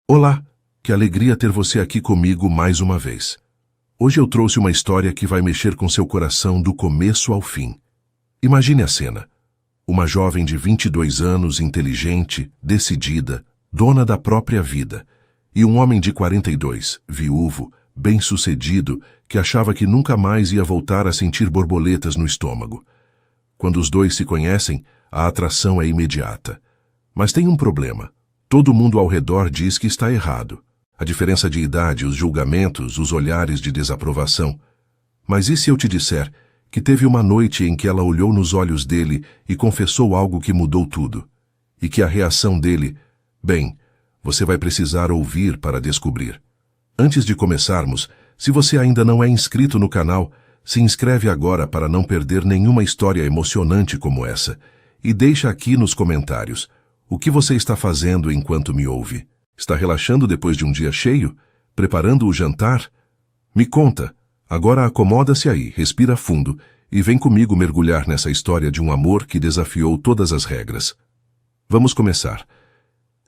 Olá, que alegria ter você aqui comigo mais uma vez. Hoje eu trouxe uma história que vai mexer com seu coração do começo ao fim. Imagine a cena. Uma jovem de 22 anos, inteligente, decidida, dona da própria vida, e um homem de 42, viúvo, bem-sucedido, que achava que nunca mais ia voltar a sentir borboletas no estômago. Quando os dois se conhecem, a atração é imediata. Mas tem um problema. Todo mundo ao redor diz que está errado. A diferença de idade, os julgamentos, os olhares de desaprovação. Mas e se eu te disser que teve uma noite em que ela olhou nos olhos dele e confessou algo que mudou tudo? E que a reação dele, bem, você vai precisar ouvir para descobrir. Antes de começarmos, se você ainda não é inscrito no canal, se inscreve agora para não perder nenhuma história emocionante como essa. E deixa aqui nos comentários. O que você está fazendo enquanto me ouve? Está relaxando depois de um dia cheio? Preparando o jantar? Me conta. Agora acomoda-se aí, respira fundo e vem comigo mergulhar nessa história de um amor que desafiou todas as regras. Vamos começar.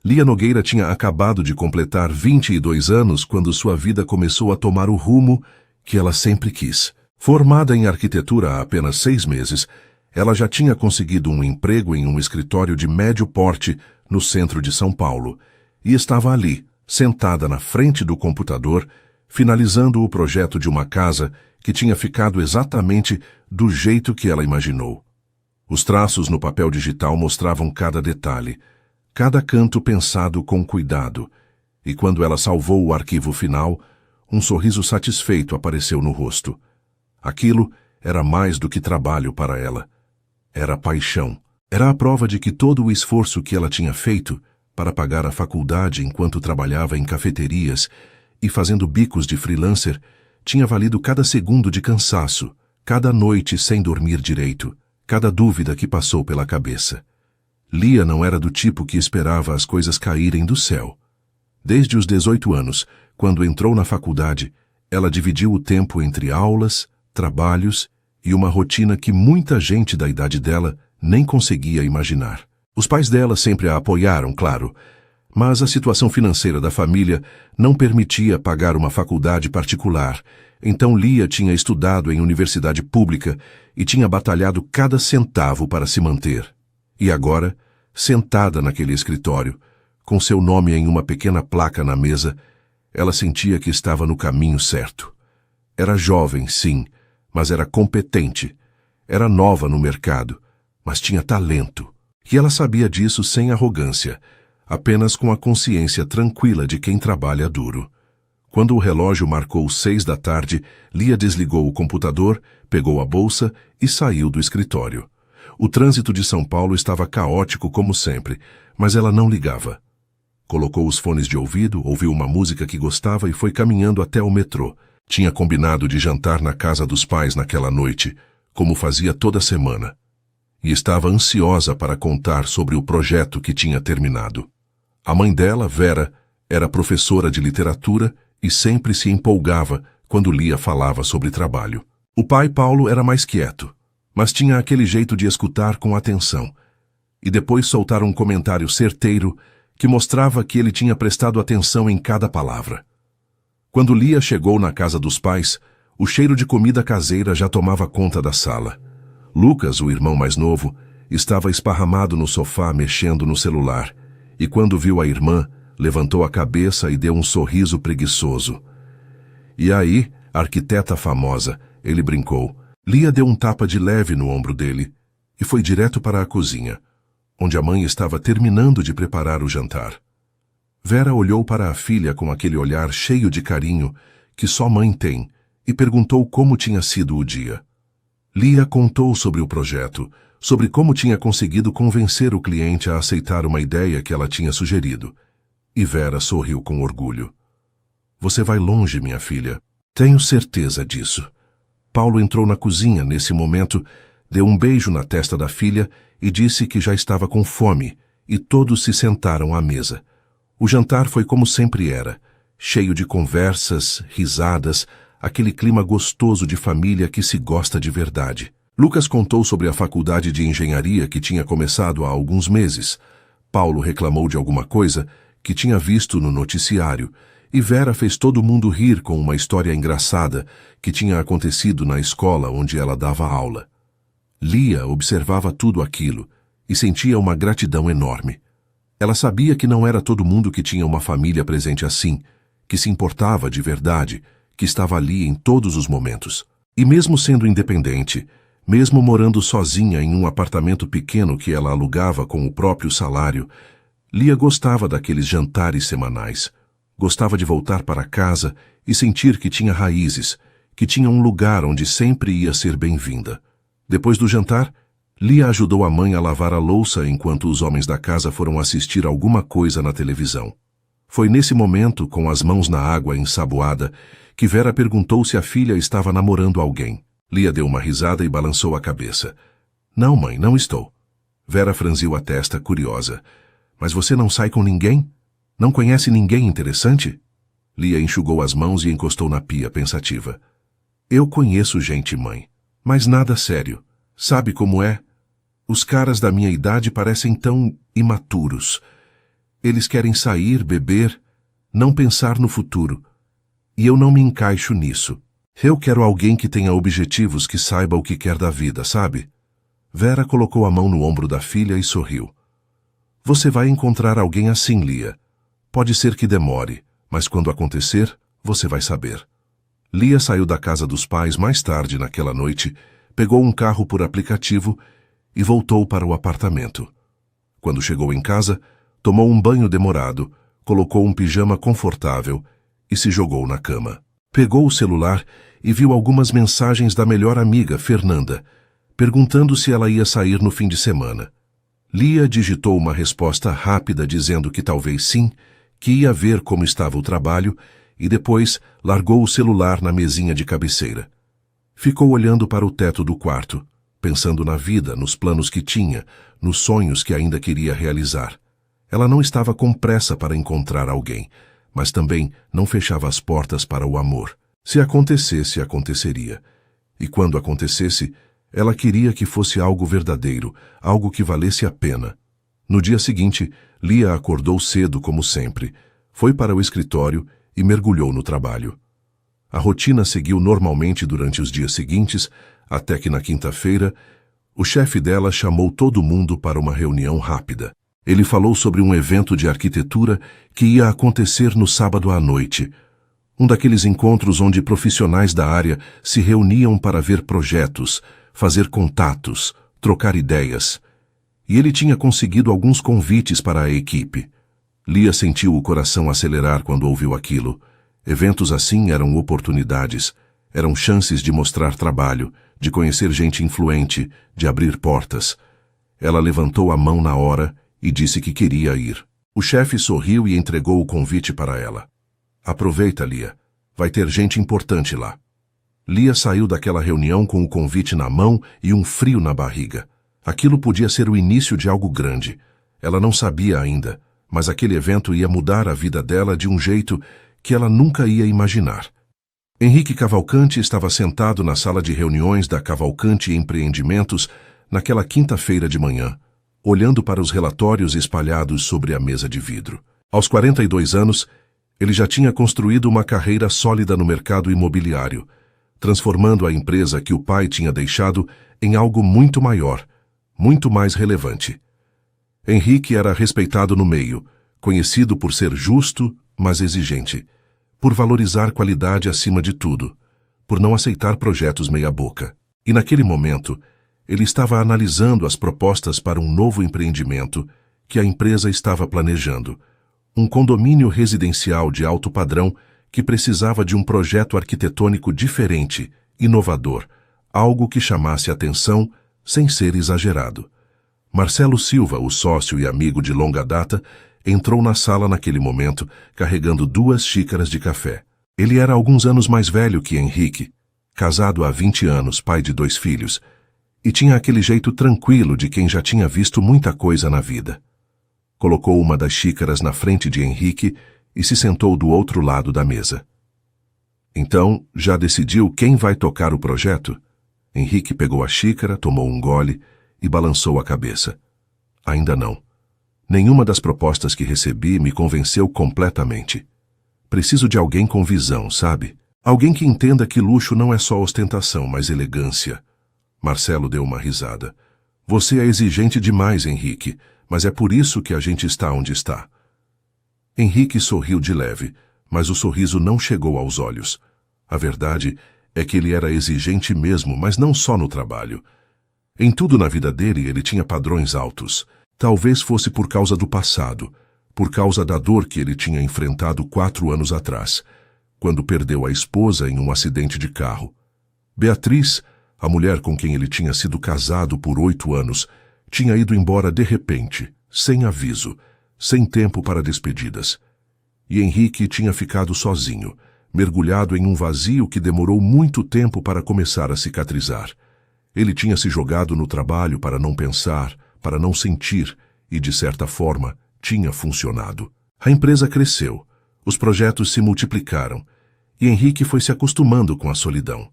Lia Nogueira tinha acabado de completar 22 anos quando sua vida começou a tomar o rumo que ela sempre quis. Formada em arquitetura há apenas 6 meses, ela já tinha conseguido um emprego em um escritório de médio porte no centro de São Paulo e estava ali, sentada na frente do computador, finalizando o projeto de uma casa que tinha ficado exatamente do jeito que ela imaginou. Os traços no papel digital mostravam cada detalhe, cada canto pensado com cuidado, e quando ela salvou o arquivo final, um sorriso satisfeito apareceu no rosto. Aquilo era mais do que trabalho para ela. Era paixão. Era a prova de que todo o esforço que ela tinha feito para pagar a faculdade enquanto trabalhava em cafeterias e fazendo bicos de freelancer tinha valido cada segundo de cansaço, cada noite sem dormir direito, cada dúvida que passou pela cabeça. Lia não era do tipo que esperava as coisas caírem do céu. Desde os 18 anos, quando entrou na faculdade, ela dividiu o tempo entre aulas, trabalhos e uma rotina que muita gente da idade dela nem conseguia imaginar. Os pais dela sempre a apoiaram, claro, mas a situação financeira da família não permitia pagar uma faculdade particular, então Lia tinha estudado em universidade pública e tinha batalhado cada centavo para se manter. E agora, sentada naquele escritório, com seu nome em uma pequena placa na mesa, ela sentia que estava no caminho certo. Era jovem, sim, mas era competente. Era nova no mercado, mas tinha talento. E ela sabia disso sem arrogância, apenas com a consciência tranquila de quem trabalha duro. Quando o relógio marcou 6 da tarde, Lia desligou o computador, pegou a bolsa e saiu do escritório. O trânsito de São Paulo estava caótico como sempre, mas ela não ligava. Colocou os fones de ouvido, ouviu uma música que gostava e foi caminhando até o metrô. Tinha combinado de jantar na casa dos pais naquela noite, como fazia toda semana, e estava ansiosa para contar sobre o projeto que tinha terminado. A mãe dela, Vera, era professora de literatura e sempre se empolgava quando Lia falava sobre trabalho. O pai, Paulo, era mais quieto, mas tinha aquele jeito de escutar com atenção, e depois soltar um comentário certeiro que mostrava que ele tinha prestado atenção em cada palavra. Quando Lia chegou na casa dos pais, o cheiro de comida caseira já tomava conta da sala. Lucas, o irmão mais novo, estava esparramado no sofá mexendo no celular, e quando viu a irmã, levantou a cabeça e deu um sorriso preguiçoso. E aí, arquiteta famosa, ele brincou. Lia deu um tapa de leve no ombro dele e foi direto para a cozinha, onde a mãe estava terminando de preparar o jantar. Vera olhou para a filha com aquele olhar cheio de carinho que só mãe tem e perguntou como tinha sido o dia. Lia contou sobre o projeto, sobre como tinha conseguido convencer o cliente a aceitar uma ideia que ela tinha sugerido. E Vera sorriu com orgulho. Você vai longe, minha filha. Tenho certeza disso. Paulo entrou na cozinha nesse momento, deu um beijo na testa da filha e disse que já estava com fome, e todos se sentaram à mesa. O jantar foi como sempre era, cheio de conversas, risadas, aquele clima gostoso de família que se gosta de verdade. Lucas contou sobre a faculdade de engenharia que tinha começado há alguns meses. Paulo reclamou de alguma coisa que tinha visto no noticiário, e Vera fez todo mundo rir com uma história engraçada que tinha acontecido na escola onde ela dava aula. Lia observava tudo aquilo e sentia uma gratidão enorme. Ela sabia que não era todo mundo que tinha uma família presente assim, que se importava de verdade, que estava ali em todos os momentos. E mesmo sendo independente, mesmo morando sozinha em um apartamento pequeno que ela alugava com o próprio salário, Lia gostava daqueles jantares semanais. Gostava de voltar para casa e sentir que tinha raízes, que tinha um lugar onde sempre ia ser bem-vinda. Depois do jantar, Lia ajudou a mãe a lavar a louça enquanto os homens da casa foram assistir alguma coisa na televisão. Foi nesse momento, com as mãos na água ensaboada, que Vera perguntou se a filha estava namorando alguém. Lia deu uma risada e balançou a cabeça. Não, mãe, não estou. Vera franziu a testa, curiosa. Mas você não sai com ninguém? Não conhece ninguém interessante? Lia enxugou as mãos e encostou na pia, pensativa. Eu conheço gente, mãe, mas nada sério. Sabe como é? Os caras da minha idade parecem tão imaturos. Eles querem sair, beber, não pensar no futuro. E eu não me encaixo nisso. Eu quero alguém que tenha objetivos, que saiba o que quer da vida, sabe? Vera colocou a mão no ombro da filha e sorriu. Você vai encontrar alguém assim, Lia. Pode ser que demore, mas quando acontecer, você vai saber. Lia saiu da casa dos pais mais tarde naquela noite, pegou um carro por aplicativo e voltou para o apartamento. Quando chegou em casa, tomou um banho demorado, colocou um pijama confortável e se jogou na cama. Pegou o celular e viu algumas mensagens da melhor amiga, Fernanda, perguntando se ela ia sair no fim de semana. Lia digitou uma resposta rápida dizendo que talvez sim, que ia ver como estava o trabalho e depois largou o celular na mesinha de cabeceira. Ficou olhando para o teto do quarto, pensando na vida, nos planos que tinha, nos sonhos que ainda queria realizar. Ela não estava com pressa para encontrar alguém, mas também não fechava as portas para o amor. Se acontecesse, aconteceria. E quando acontecesse, ela queria que fosse algo verdadeiro, algo que valesse a pena. No dia seguinte, Lia acordou cedo como sempre, foi para o escritório e mergulhou no trabalho. A rotina seguiu normalmente durante os dias seguintes, até que na quinta-feira, o chefe dela chamou todo mundo para uma reunião rápida. Ele falou sobre um evento de arquitetura que ia acontecer no sábado à noite, um daqueles encontros onde profissionais da área se reuniam para ver projetos, fazer contatos, trocar ideias. E ele tinha conseguido alguns convites para a equipe. Lia sentiu o coração acelerar quando ouviu aquilo. Eventos assim eram oportunidades, eram chances de mostrar trabalho, de conhecer gente influente, de abrir portas. Ela levantou a mão na hora e disse que queria ir. O chefe sorriu e entregou o convite para ela. Aproveita, Lia. Vai ter gente importante lá. Lia saiu daquela reunião com o convite na mão e um frio na barriga. Aquilo podia ser o início de algo grande. Ela não sabia ainda, mas aquele evento ia mudar a vida dela de um jeito que ela nunca ia imaginar. Henrique Cavalcante estava sentado na sala de reuniões da Cavalcante Empreendimentos naquela quinta-feira de manhã, olhando para os relatórios espalhados sobre a mesa de vidro. Aos 42 anos, ele já tinha construído uma carreira sólida no mercado imobiliário, transformando a empresa que o pai tinha deixado em algo muito maior, muito mais relevante. Henrique era respeitado no meio, conhecido por ser justo, mas exigente, por valorizar qualidade acima de tudo, por não aceitar projetos meia-boca. E naquele momento, ele estava analisando as propostas para um novo empreendimento que a empresa estava planejando, um condomínio residencial de alto padrão que precisava de um projeto arquitetônico diferente, inovador, algo que chamasse atenção sem ser exagerado. Marcelo Silva, o sócio e amigo de longa data, entrou na sala naquele momento, carregando 2 xícaras de café. Ele era alguns anos mais velho que Henrique, casado há 20 anos, pai de 2 filhos, e tinha aquele jeito tranquilo de quem já tinha visto muita coisa na vida. Colocou uma das xícaras na frente de Henrique e se sentou do outro lado da mesa. Então, já decidiu quem vai tocar o projeto? Henrique pegou a xícara, tomou um gole e balançou a cabeça. Ainda não. Nenhuma das propostas que recebi me convenceu completamente. Preciso de alguém com visão, sabe? Alguém que entenda que luxo não é só ostentação, mas elegância. Marcelo deu uma risada. Você é exigente demais, Henrique, mas é por isso que a gente está onde está. Henrique sorriu de leve, mas o sorriso não chegou aos olhos. A verdade é que ele era exigente mesmo, mas não só no trabalho. Em tudo na vida dele, ele tinha padrões altos. Talvez fosse por causa do passado, por causa da dor que ele tinha enfrentado 4 anos atrás, quando perdeu a esposa em um acidente de carro. Beatriz, a mulher com quem ele tinha sido casado por 8 anos, tinha ido embora de repente, sem aviso, sem tempo para despedidas. E Henrique tinha ficado sozinho, mergulhado em um vazio que demorou muito tempo para começar a cicatrizar. Ele tinha se jogado no trabalho para não pensar, para não sentir, e, de certa forma, tinha funcionado. A empresa cresceu, os projetos se multiplicaram, e Henrique foi se acostumando com a solidão.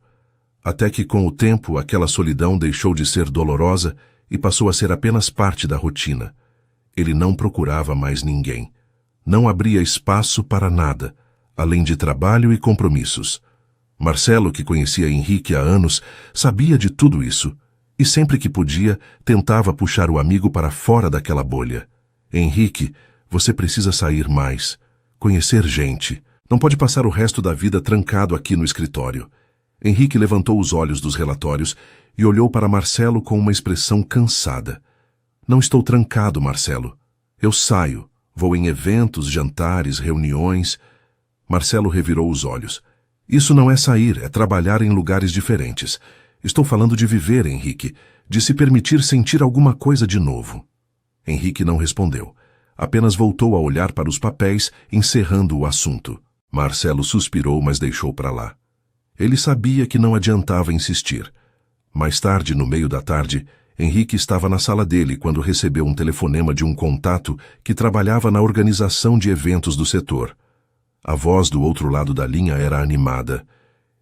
Até que, com o tempo, aquela solidão deixou de ser dolorosa e passou a ser apenas parte da rotina. Ele não procurava mais ninguém. Não abria espaço para nada, além de trabalho e compromissos. Marcelo, que conhecia Henrique há anos, sabia de tudo isso, e sempre que podia, tentava puxar o amigo para fora daquela bolha. Henrique, você precisa sair mais, conhecer gente. Não pode passar o resto da vida trancado aqui no escritório. Henrique levantou os olhos dos relatórios e olhou para Marcelo com uma expressão cansada. Não estou trancado, Marcelo. Eu saio, vou em eventos, jantares, reuniões. Marcelo revirou os olhos. Isso não é sair, é trabalhar em lugares diferentes. Estou falando de viver, Henrique, de se permitir sentir alguma coisa de novo. Henrique não respondeu. Apenas voltou a olhar para os papéis, encerrando o assunto. Marcelo suspirou, mas deixou para lá. Ele sabia que não adiantava insistir. Mais tarde, no meio da tarde, Henrique estava na sala dele quando recebeu um telefonema de um contato que trabalhava na organização de eventos do setor. A voz do outro lado da linha era animada.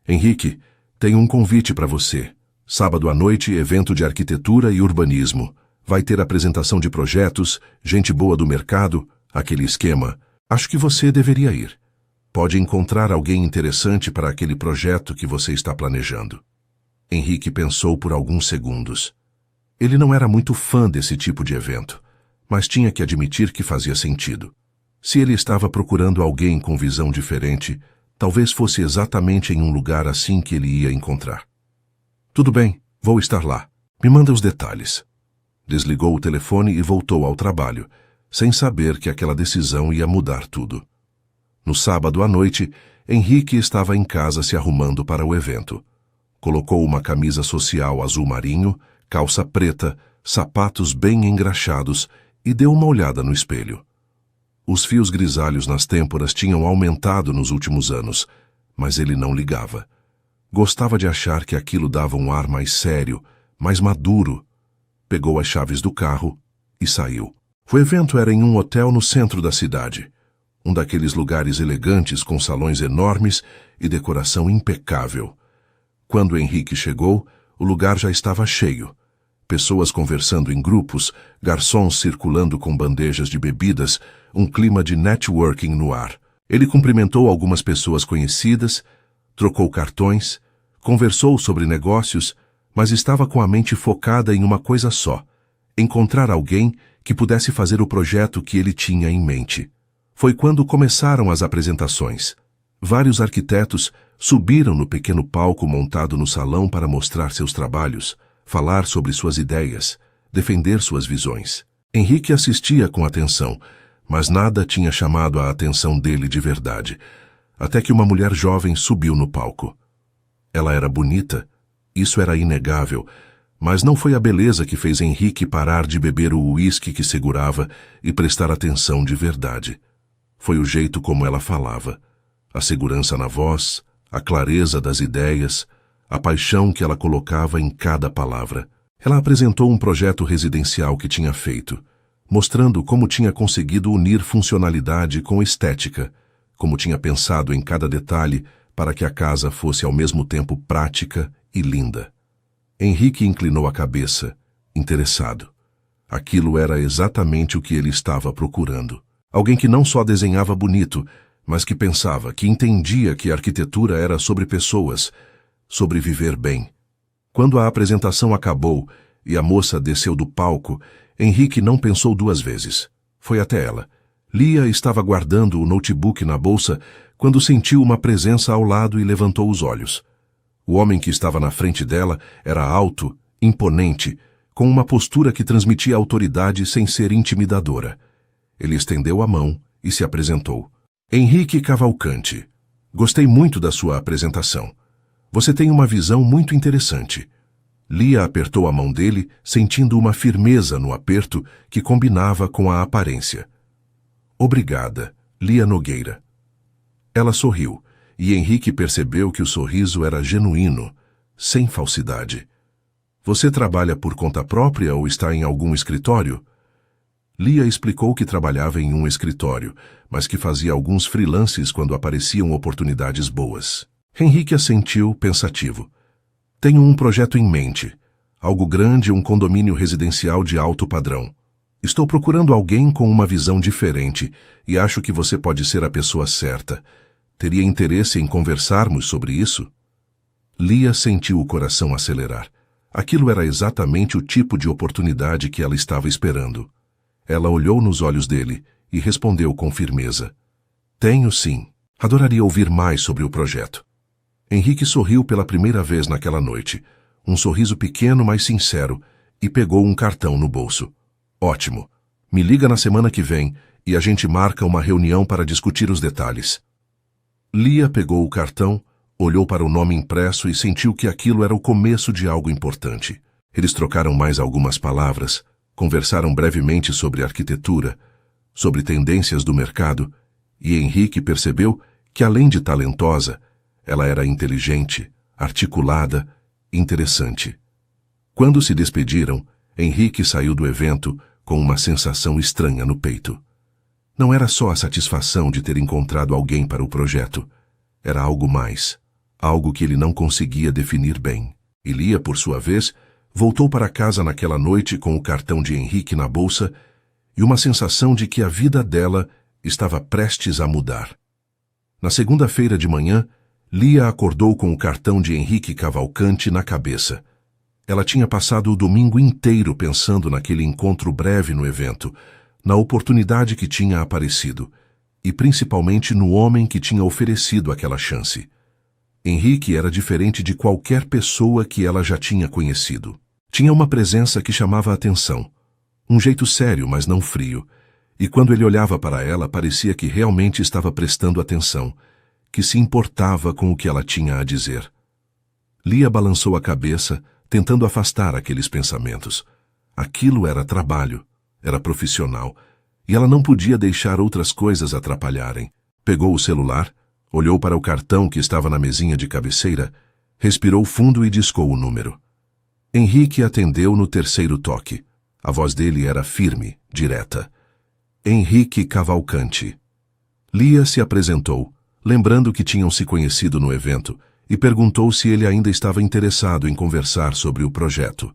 Henrique, tenho um convite para você. Sábado à noite, evento de arquitetura e urbanismo. Vai ter apresentação de projetos, gente boa do mercado, aquele esquema. Acho que você deveria ir. Pode encontrar alguém interessante para aquele projeto que você está planejando. Henrique pensou por alguns segundos. Ele não era muito fã desse tipo de evento, mas tinha que admitir que fazia sentido. Se ele estava procurando alguém com visão diferente, talvez fosse exatamente em um lugar assim que ele ia encontrar. Tudo bem, vou estar lá. Me manda os detalhes. Desligou o telefone e voltou ao trabalho, sem saber que aquela decisão ia mudar tudo. No sábado à noite, Henrique estava em casa se arrumando para o evento. Colocou uma camisa social azul marinho, calça preta, sapatos bem engraxados e deu uma olhada no espelho. Os fios grisalhos nas têmporas tinham aumentado nos últimos anos, mas ele não ligava. Gostava de achar que aquilo dava um ar mais sério, mais maduro. Pegou as chaves do carro e saiu. O evento era em um hotel no centro da cidade. Um daqueles lugares elegantes com salões enormes e decoração impecável. Quando Henrique chegou, o lugar já estava cheio. Pessoas conversando em grupos, garçons circulando com bandejas de bebidas, um clima de networking no ar. Ele cumprimentou algumas pessoas conhecidas, trocou cartões, conversou sobre negócios, mas estava com a mente focada em uma coisa só: encontrar alguém que pudesse fazer o projeto que ele tinha em mente. Foi quando começaram as apresentações. Vários arquitetos subiram no pequeno palco montado no salão para mostrar seus trabalhos, falar sobre suas ideias, defender suas visões. Henrique assistia com atenção, mas nada tinha chamado a atenção dele de verdade, até que uma mulher jovem subiu no palco. Ela era bonita, isso era inegável, mas não foi a beleza que fez Henrique parar de beber o uísque que segurava e prestar atenção de verdade. Foi o jeito como ela falava, a segurança na voz, a clareza das ideias, a paixão que ela colocava em cada palavra. Ela apresentou um projeto residencial que tinha feito, mostrando como tinha conseguido unir funcionalidade com estética, como tinha pensado em cada detalhe para que a casa fosse ao mesmo tempo prática e linda. Henrique inclinou a cabeça, interessado. Aquilo era exatamente o que ele estava procurando. Alguém que não só desenhava bonito, mas que pensava, que entendia que a arquitetura era sobre pessoas, sobre viver bem. Quando a apresentação acabou e a moça desceu do palco, Henrique não pensou duas vezes. Foi até ela. Lia estava guardando o notebook na bolsa quando sentiu uma presença ao lado e levantou os olhos. O homem que estava na frente dela era alto, imponente, com uma postura que transmitia autoridade sem ser intimidadora. Ele estendeu a mão e se apresentou. Henrique Cavalcante, gostei muito da sua apresentação. Você tem uma visão muito interessante. Lia apertou a mão dele, sentindo uma firmeza no aperto que combinava com a aparência. Obrigada, Lia Nogueira. Ela sorriu, e Henrique percebeu que o sorriso era genuíno, sem falsidade. Você trabalha por conta própria ou está em algum escritório? Lia explicou que trabalhava em um escritório, mas que fazia alguns freelances quando apareciam oportunidades boas. Henrique assentiu, pensativo. Tenho um projeto em mente. Algo grande, um condomínio residencial de alto padrão. Estou procurando alguém com uma visão diferente e acho que você pode ser a pessoa certa. Teria interesse em conversarmos sobre isso? Lia sentiu o coração acelerar. Aquilo era exatamente o tipo de oportunidade que ela estava esperando. Ela olhou nos olhos dele e respondeu com firmeza. Tenho sim. Adoraria ouvir mais sobre o projeto. Henrique sorriu pela primeira vez naquela noite, um sorriso pequeno, mas sincero, e pegou um cartão no bolso. Ótimo. Me liga na semana que vem e a gente marca uma reunião para discutir os detalhes. Lia pegou o cartão, olhou para o nome impresso e sentiu que aquilo era o começo de algo importante. Eles trocaram mais algumas palavras, conversaram brevemente sobre arquitetura, sobre tendências do mercado, e Henrique percebeu que, além de talentosa, ela era inteligente, articulada, interessante. Quando se despediram, Henrique saiu do evento com uma sensação estranha no peito. Não era só a satisfação de ter encontrado alguém para o projeto. Era algo mais, algo que ele não conseguia definir bem. E Lia, por sua vez, voltou para casa naquela noite com o cartão de Henrique na bolsa e uma sensação de que a vida dela estava prestes a mudar. Na segunda-feira de manhã, Lia acordou com o cartão de Henrique Cavalcante na cabeça. Ela tinha passado o domingo inteiro pensando naquele encontro breve no evento, na oportunidade que tinha aparecido, e principalmente no homem que tinha oferecido aquela chance. Henrique era diferente de qualquer pessoa que ela já tinha conhecido. Tinha uma presença que chamava a atenção, um jeito sério, mas não frio, e quando ele olhava para ela parecia que realmente estava prestando atenção, que se importava com o que ela tinha a dizer. Lia balançou a cabeça, tentando afastar aqueles pensamentos. Aquilo era trabalho, era profissional, e ela não podia deixar outras coisas atrapalharem. Pegou o celular, olhou para o cartão que estava na mesinha de cabeceira, respirou fundo e discou o número. Henrique atendeu no terceiro toque. A voz dele era firme, direta. Henrique Cavalcante. Lia se apresentou, lembrando que tinham se conhecido no evento, e perguntou se ele ainda estava interessado em conversar sobre o projeto.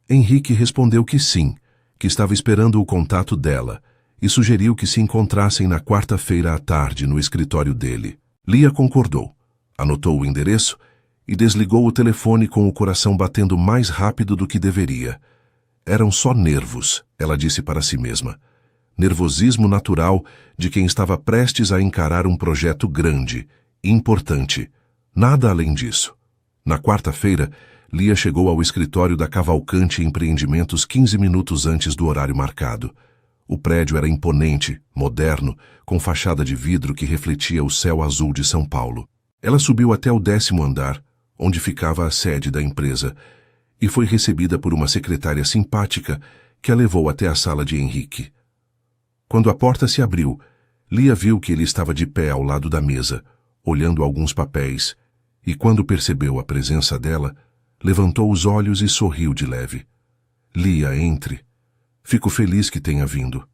Henrique respondeu que sim, que estava esperando o contato dela, e sugeriu que se encontrassem na quarta-feira à tarde no escritório dele. Lia concordou, anotou o endereço e desligou o telefone com o coração batendo mais rápido do que deveria. Eram só nervos, ela disse para si mesma. Nervosismo natural de quem estava prestes a encarar um projeto grande, importante. Nada além disso. Na quarta-feira, Lia chegou ao escritório da Cavalcante Empreendimentos 15 minutos antes do horário marcado. O prédio era imponente, moderno, com fachada de vidro que refletia o céu azul de São Paulo. Ela subiu até o 10º andar, onde ficava a sede da empresa, e foi recebida por uma secretária simpática que a levou até a sala de Henrique. Quando a porta se abriu, Lia viu que ele estava de pé ao lado da mesa, olhando alguns papéis, e quando percebeu a presença dela, levantou os olhos e sorriu de leve. Lia, entre. Fico feliz que tenha vindo.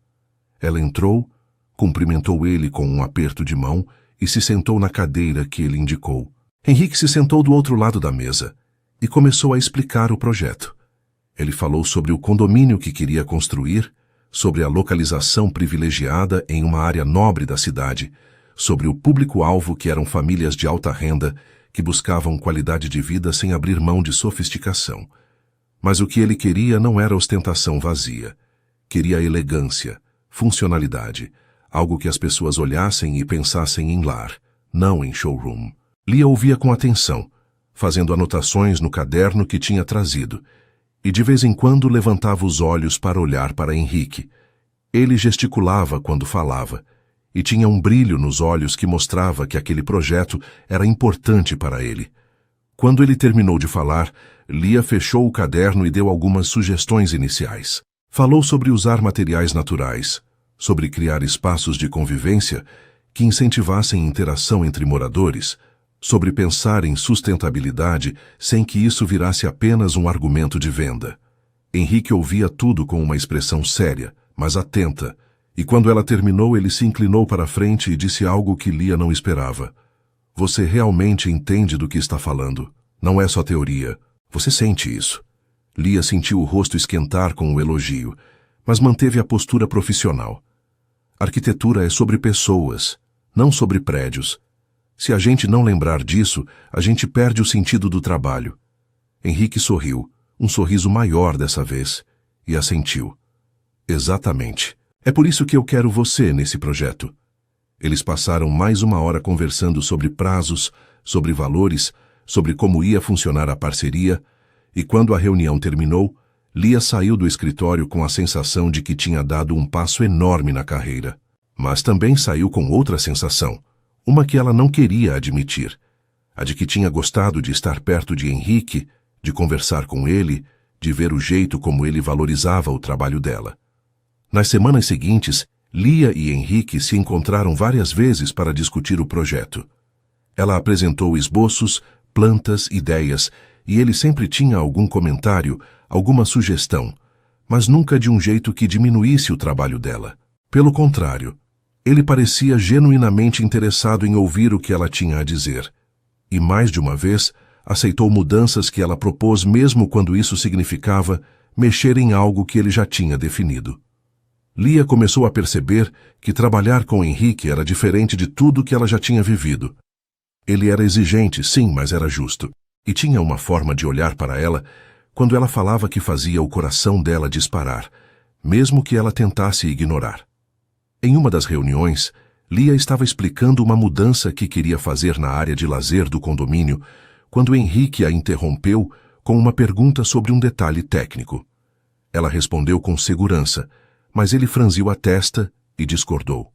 Ela entrou, cumprimentou ele com um aperto de mão e se sentou na cadeira que ele indicou. Henrique se sentou do outro lado da mesa e começou a explicar o projeto. Ele falou sobre o condomínio que queria construir, sobre a localização privilegiada em uma área nobre da cidade, sobre o público-alvo que eram famílias de alta renda que buscavam qualidade de vida sem abrir mão de sofisticação. Mas o que ele queria não era ostentação vazia. Queria elegância, funcionalidade, algo que as pessoas olhassem e pensassem em lar, não em showroom. Lia ouvia com atenção, fazendo anotações no caderno que tinha trazido, e de vez em quando levantava os olhos para olhar para Henrique. Ele gesticulava quando falava, e tinha um brilho nos olhos que mostrava que aquele projeto era importante para ele. Quando ele terminou de falar, Lia fechou o caderno e deu algumas sugestões iniciais. Falou sobre usar materiais naturais, sobre criar espaços de convivência que incentivassem interação entre moradores, sobre pensar em sustentabilidade sem que isso virasse apenas um argumento de venda. Henrique ouvia tudo com uma expressão séria, mas atenta, e quando ela terminou ele se inclinou para a frente e disse algo que Lia não esperava. Você realmente entende do que está falando. Não é só teoria. Você sente isso. Lia sentiu o rosto esquentar com o elogio, mas manteve a postura profissional. Arquitetura é sobre pessoas, não sobre prédios. Se a gente não lembrar disso, a gente perde o sentido do trabalho. Henrique sorriu, um sorriso maior dessa vez, e assentiu. Exatamente. É por isso que eu quero você nesse projeto. Eles passaram mais uma hora conversando sobre prazos, sobre valores, sobre como ia funcionar a parceria, e quando a reunião terminou, Lia saiu do escritório com a sensação de que tinha dado um passo enorme na carreira. Mas também saiu com outra sensação, uma que ela não queria admitir, a de que tinha gostado de estar perto de Henrique, de conversar com ele, de ver o jeito como ele valorizava o trabalho dela. Nas semanas seguintes, Lia e Henrique se encontraram várias vezes para discutir o projeto. Ela apresentou esboços, plantas, ideias, e ele sempre tinha algum comentário, alguma sugestão, mas nunca de um jeito que diminuísse o trabalho dela. Pelo contrário, ele parecia genuinamente interessado em ouvir o que ela tinha a dizer. E mais de uma vez, aceitou mudanças que ela propôs mesmo quando isso significava mexer em algo que ele já tinha definido. Lia começou a perceber que trabalhar com Henrique era diferente de tudo que ela já tinha vivido. Ele era exigente, sim, mas era justo. E tinha uma forma de olhar para ela quando ela falava que fazia o coração dela disparar, mesmo que ela tentasse ignorar. Em uma das reuniões, Lia estava explicando uma mudança que queria fazer na área de lazer do condomínio, quando Henrique a interrompeu com uma pergunta sobre um detalhe técnico. Ela respondeu com segurança, mas ele franziu a testa e discordou.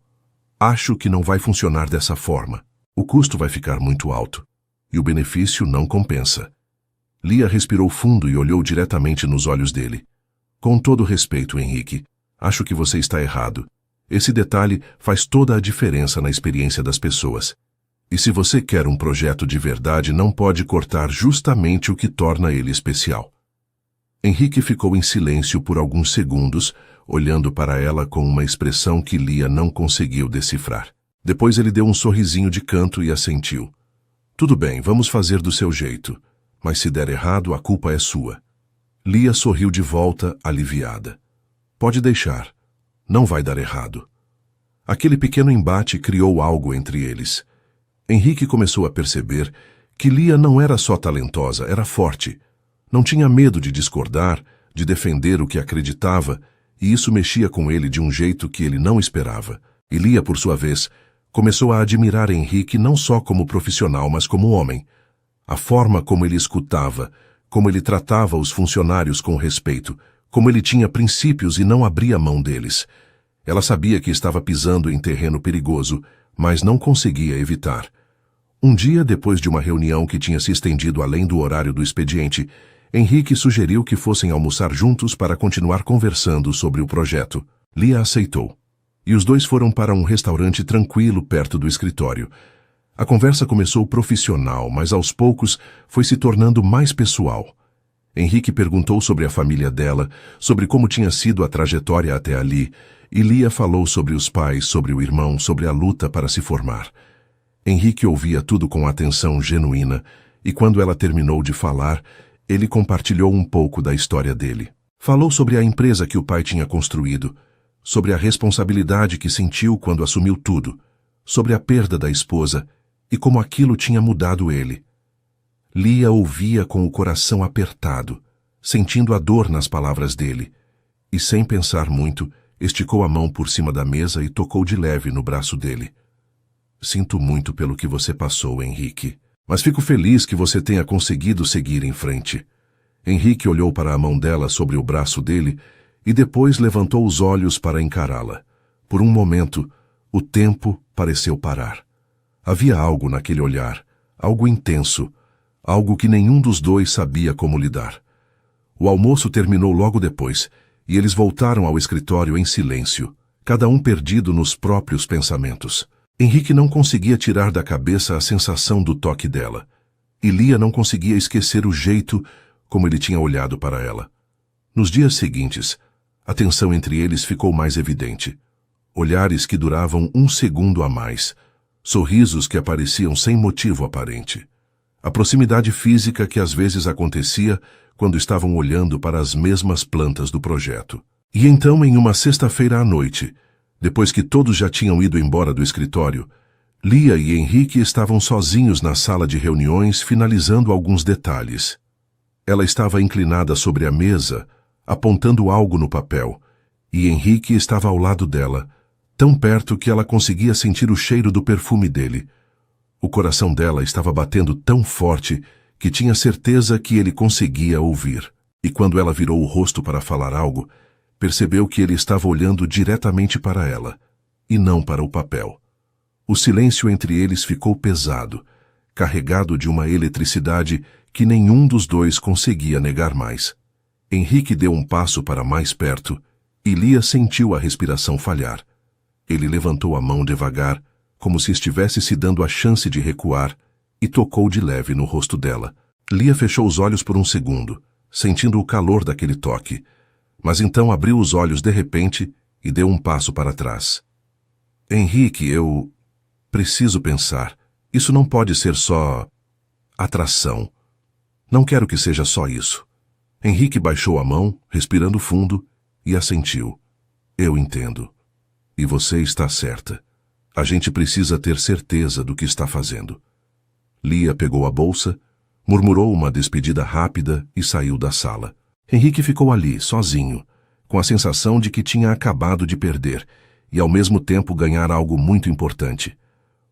Acho que não vai funcionar dessa forma. O custo vai ficar muito alto, e o benefício não compensa. Lia respirou fundo e olhou diretamente nos olhos dele. Com todo respeito, Henrique, acho que você está errado. Esse detalhe faz toda a diferença na experiência das pessoas. E se você quer um projeto de verdade, não pode cortar justamente o que torna ele especial. Henrique ficou em silêncio por alguns segundos, olhando para ela com uma expressão que Lia não conseguiu decifrar. Depois ele deu um sorrisinho de canto e assentiu. Tudo bem, vamos fazer do seu jeito, mas se der errado, a culpa é sua. Lia sorriu de volta, aliviada. Pode deixar. Não vai dar errado. Aquele pequeno embate criou algo entre eles. Henrique começou a perceber que Lia não era só talentosa, era forte. Não tinha medo de discordar, de defender o que acreditava, e isso mexia com ele de um jeito que ele não esperava. E Lia, por sua vez, começou a admirar Henrique não só como profissional, mas como homem. A forma como ele escutava, como ele tratava os funcionários com respeito, como ele tinha princípios e não abria mão deles. Ela sabia que estava pisando em terreno perigoso, mas não conseguia evitar. Um dia, depois de uma reunião que tinha se estendido além do horário do expediente, Henrique sugeriu que fossem almoçar juntos para continuar conversando sobre o projeto. Lia aceitou. E os dois foram para um restaurante tranquilo perto do escritório. A conversa começou profissional, mas aos poucos foi se tornando mais pessoal. Henrique perguntou sobre a família dela, sobre como tinha sido a trajetória até ali, e Lia falou sobre os pais, sobre o irmão, sobre a luta para se formar. Henrique ouvia tudo com atenção genuína, e quando ela terminou de falar, Ele compartilhou um pouco da história dele. Falou sobre a empresa que o pai tinha construído, sobre a responsabilidade que sentiu quando assumiu tudo, sobre a perda da esposa e como aquilo tinha mudado ele. Lia ouvia com o coração apertado, sentindo a dor nas palavras dele, e sem pensar muito, esticou a mão por cima da mesa e tocou de leve no braço dele. Sinto muito pelo que você passou, Henrique, mas fico feliz que você tenha conseguido seguir em frente. Henrique olhou para a mão dela sobre o braço dele e depois levantou os olhos para encará-la. Por um momento, o tempo pareceu parar. Havia algo naquele olhar, algo intenso, algo que nenhum dos dois sabia como lidar. O almoço terminou logo depois, e eles voltaram ao escritório em silêncio, cada um perdido nos próprios pensamentos. Henrique não conseguia tirar da cabeça a sensação do toque dela, e Lia não conseguia esquecer o jeito como ele tinha olhado para ela. Nos dias seguintes, a tensão entre eles ficou mais evidente. Olhares que duravam um segundo a mais, sorrisos que apareciam sem motivo aparente. A proximidade física que às vezes acontecia quando estavam olhando para as mesmas plantas do projeto. E então, em uma sexta-feira à noite, depois que todos já tinham ido embora do escritório, Lia e Henrique estavam sozinhos na sala de reuniões finalizando alguns detalhes. Ela estava inclinada sobre a mesa, apontando algo no papel, e Henrique estava ao lado dela, tão perto que ela conseguia sentir o cheiro do perfume dele. O coração dela estava batendo tão forte que tinha certeza que ele conseguia ouvir. E quando ela virou o rosto para falar algo, percebeu que ele estava olhando diretamente para ela, e não para o papel. O silêncio entre eles ficou pesado, carregado de uma eletricidade que nenhum dos dois conseguia negar mais. Henrique deu um passo para mais perto, e Lia sentiu a respiração falhar. Ele levantou a mão devagar, como se estivesse se dando a chance de recuar, e tocou de leve no rosto dela. Lia fechou os olhos por um segundo, sentindo o calor daquele toque, mas então abriu os olhos de repente e deu um passo para trás. Henrique, eu preciso pensar. Isso não pode ser só atração. Não quero que seja só isso. Henrique baixou a mão, respirando fundo, e assentiu. Eu entendo. E você está certa. A gente precisa ter certeza do que está fazendo. Lia pegou a bolsa, murmurou uma despedida rápida e saiu da sala. Henrique ficou ali, sozinho, com a sensação de que tinha acabado de perder e ao mesmo tempo ganhar algo muito importante.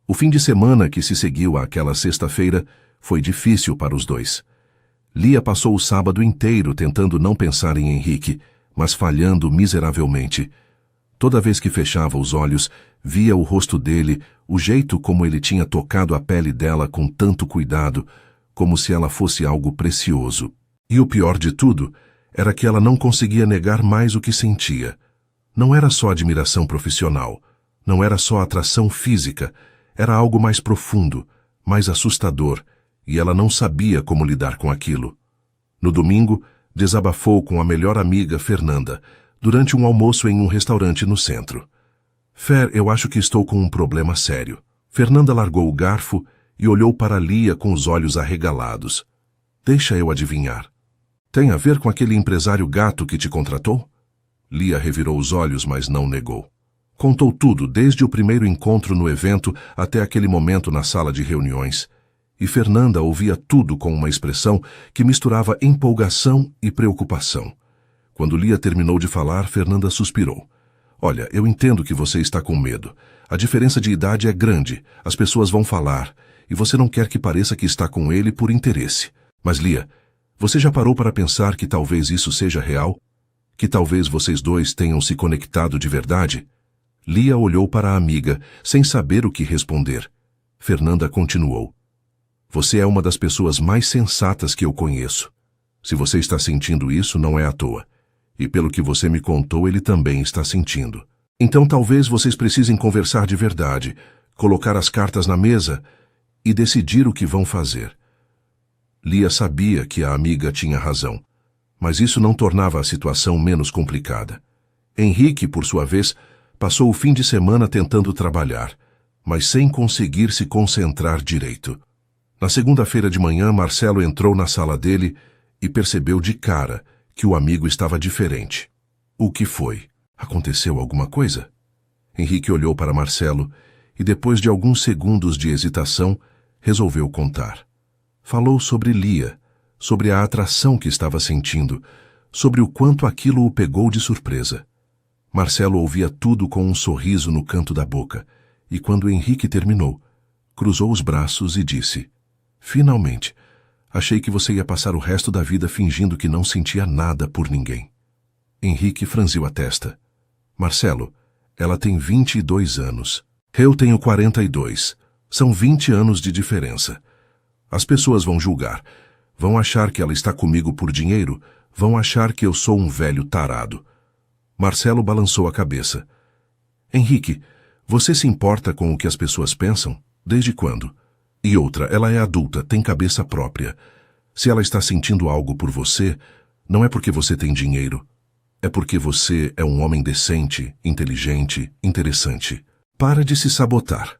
O fim de semana que se seguiu àquela sexta-feira foi difícil para os dois. Lia passou o sábado inteiro tentando não pensar em Henrique, mas falhando miseravelmente. Toda vez que fechava os olhos, via o rosto dele, o jeito como ele tinha tocado a pele dela com tanto cuidado, como se ela fosse algo precioso. E o pior de tudo era que ela não conseguia negar mais o que sentia. Não era só admiração profissional, não era só atração física, era algo mais profundo, mais assustador, e ela não sabia como lidar com aquilo. No domingo, desabafou com a melhor amiga, Fernanda, durante um almoço em um restaurante no centro. Fer, eu acho que estou com um problema sério. Fernanda largou o garfo e olhou para Lia com os olhos arregalados. Deixa eu adivinhar. Tem a ver com aquele empresário gato que te contratou? Lia revirou os olhos, mas não negou. Contou tudo, desde o primeiro encontro no evento até aquele momento na sala de reuniões. E Fernanda ouvia tudo com uma expressão que misturava empolgação e preocupação. Quando Lia terminou de falar, Fernanda suspirou. Olha, eu entendo que você está com medo. A diferença de idade é grande, as pessoas vão falar, e você não quer que pareça que está com ele por interesse. Mas, Lia, você já parou para pensar que talvez isso seja real? Que talvez vocês dois tenham se conectado de verdade? Lia olhou para a amiga, sem saber o que responder. Fernanda continuou. Você é uma das pessoas mais sensatas que eu conheço. Se você está sentindo isso, não é à toa. E pelo que você me contou, ele também está sentindo. Então talvez vocês precisem conversar de verdade, colocar as cartas na mesa e decidir o que vão fazer. Lia sabia que a amiga tinha razão, mas isso não tornava a situação menos complicada. Henrique, por sua vez, passou o fim de semana tentando trabalhar, mas sem conseguir se concentrar direito. Na segunda-feira de manhã, Marcelo entrou na sala dele e percebeu de cara que o amigo estava diferente. O que foi? Aconteceu alguma coisa? Henrique olhou para Marcelo e, depois de alguns segundos de hesitação, resolveu contar. Falou sobre Lia, sobre a atração que estava sentindo, sobre o quanto aquilo o pegou de surpresa. Marcelo ouvia tudo com um sorriso no canto da boca, e quando Henrique terminou, cruzou os braços e disse: "Finalmente, achei que você ia passar o resto da vida fingindo que não sentia nada por ninguém." Henrique franziu a testa. "Marcelo, ela tem 22 anos. Eu tenho 42. São 20 anos de diferença. As pessoas vão julgar. Vão achar que ela está comigo por dinheiro. Vão achar que eu sou um velho tarado." Marcelo balançou a cabeça. "Henrique, você se importa com o que as pessoas pensam? Desde quando? E outra, ela é adulta, tem cabeça própria. Se ela está sentindo algo por você, não é porque você tem dinheiro. É porque você é um homem decente, inteligente, interessante. Para de se sabotar."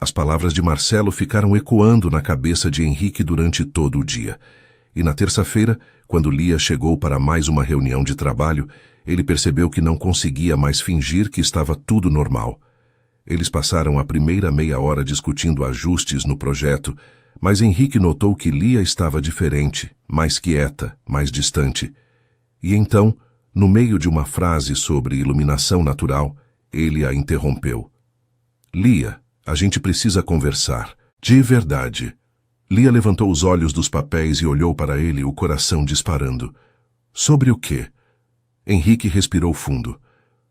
As palavras de Marcelo ficaram ecoando na cabeça de Henrique durante todo o dia. E na terça-feira, quando Lia chegou para mais uma reunião de trabalho, ele percebeu que não conseguia mais fingir que estava tudo normal. Eles passaram a primeira meia hora discutindo ajustes no projeto, mas Henrique notou que Lia estava diferente, mais quieta, mais distante. E então, no meio de uma frase sobre iluminação natural, ele a interrompeu. "Lia, a gente precisa conversar. De verdade." Lia levantou os olhos dos papéis e olhou para ele, o coração disparando. "Sobre o quê?" Henrique respirou fundo.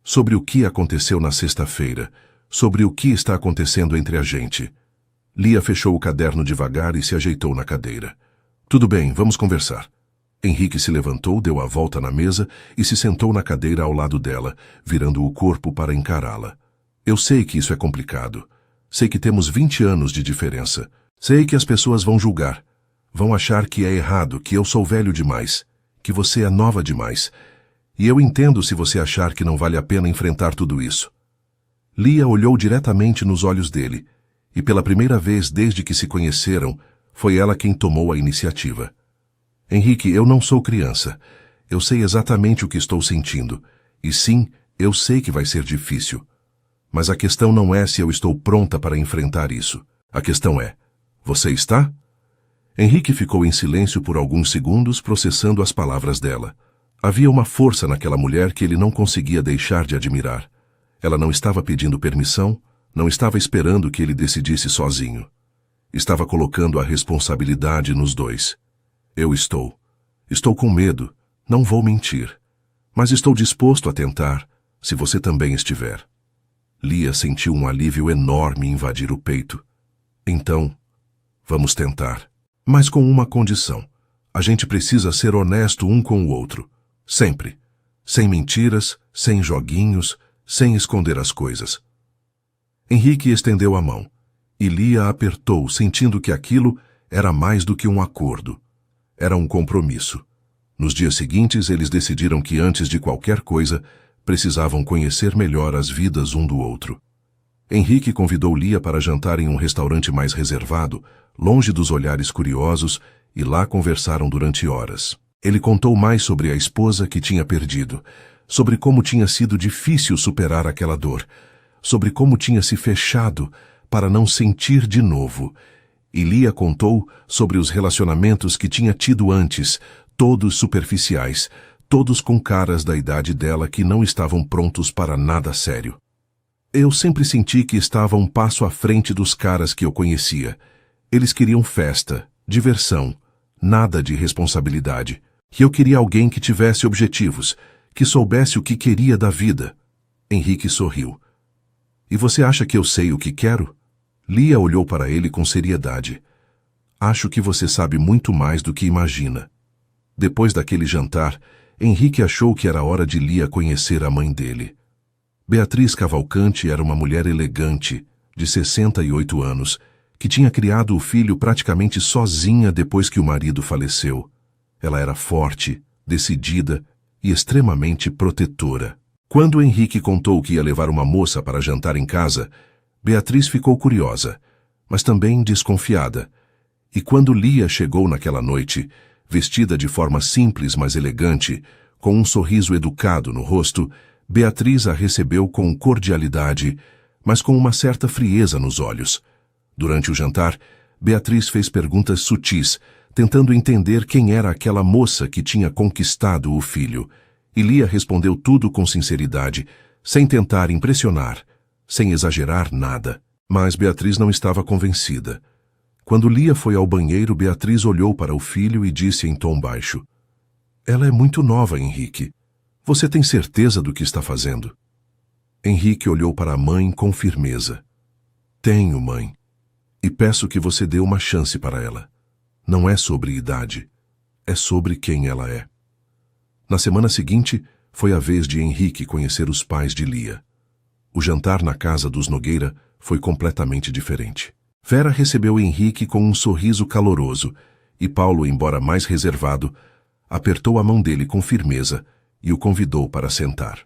"Sobre o que aconteceu na sexta-feira. Sobre o que está acontecendo entre a gente." Lia fechou o caderno devagar e se ajeitou na cadeira. "Tudo bem, vamos conversar." Henrique se levantou, deu a volta na mesa e se sentou na cadeira ao lado dela, virando o corpo para encará-la. "Eu sei que isso é complicado. Sei que temos 20 anos de diferença. Sei que as pessoas vão julgar. Vão achar que é errado, que eu sou velho demais, que você é nova demais. E eu entendo se você achar que não vale a pena enfrentar tudo isso." Lia olhou diretamente nos olhos dele, e pela primeira vez desde que se conheceram, foi ela quem tomou a iniciativa. "Henrique, eu não sou criança. Eu sei exatamente o que estou sentindo. E sim, eu sei que vai ser difícil. Mas a questão não é se eu estou pronta para enfrentar isso. A questão é: você está?" Henrique ficou em silêncio por alguns segundos, processando as palavras dela. Havia uma força naquela mulher que ele não conseguia deixar de admirar. Ela não estava pedindo permissão, não estava esperando que ele decidisse sozinho. Estava colocando a responsabilidade nos dois. "Eu estou. Estou com medo, não vou mentir. Mas estou disposto a tentar, se você também estiver." Lia sentiu um alívio enorme invadir o peito. "Então, vamos tentar. Mas com uma condição. A gente precisa ser honesto um com o outro. Sempre. Sem mentiras, sem joguinhos, sem esconder as coisas." Henrique estendeu a mão, e Lia apertou, sentindo que aquilo era mais do que um acordo. Era um compromisso. Nos dias seguintes, eles decidiram que antes de qualquer coisa, precisavam conhecer melhor as vidas um do outro. Henrique convidou Lia para jantar em um restaurante mais reservado, longe dos olhares curiosos, e lá conversaram durante horas. Ele contou mais sobre a esposa que tinha perdido, sobre como tinha sido difícil superar aquela dor, sobre como tinha se fechado para não sentir de novo. E Lia contou sobre os relacionamentos que tinha tido antes, todos superficiais, todos com caras da idade dela que não estavam prontos para nada sério. "Eu sempre senti que estava um passo à frente dos caras que eu conhecia. Eles queriam festa, diversão, nada de responsabilidade. E eu queria alguém que tivesse objetivos, que soubesse o que queria da vida." Henrique sorriu. "E você acha que eu sei o que quero?" Lia olhou para ele com seriedade. "Acho que você sabe muito mais do que imagina." Depois daquele jantar, Henrique achou que era hora de Lia conhecer a mãe dele. Beatriz Cavalcante era uma mulher elegante, de 68 anos, que tinha criado o filho praticamente sozinha depois que o marido faleceu. Ela era forte, decidida e extremamente protetora. Quando Henrique contou que ia levar uma moça para jantar em casa, Beatriz ficou curiosa, mas também desconfiada. E quando Lia chegou naquela noite, Vestida de forma simples, mas elegante, com um sorriso educado no rosto, Beatriz a recebeu com cordialidade, mas com uma certa frieza nos olhos. Durante o jantar, Beatriz fez perguntas sutis, tentando entender quem era aquela moça que tinha conquistado o filho, e Lia respondeu tudo com sinceridade, sem tentar impressionar, sem exagerar nada. Mas Beatriz não estava convencida. Quando Lia foi ao banheiro, Beatriz olhou para o filho e disse em tom baixo: "Ela é muito nova, Henrique. Você tem certeza do que está fazendo?" Henrique olhou para a mãe com firmeza. "Tenho, mãe. E peço que você dê uma chance para ela. Não é sobre idade. É sobre quem ela é." Na semana seguinte, foi a vez de Henrique conhecer os pais de Lia. O jantar na casa dos Nogueira foi completamente diferente. Vera recebeu Henrique com um sorriso caloroso, e Paulo, embora mais reservado, apertou a mão dele com firmeza e o convidou para sentar.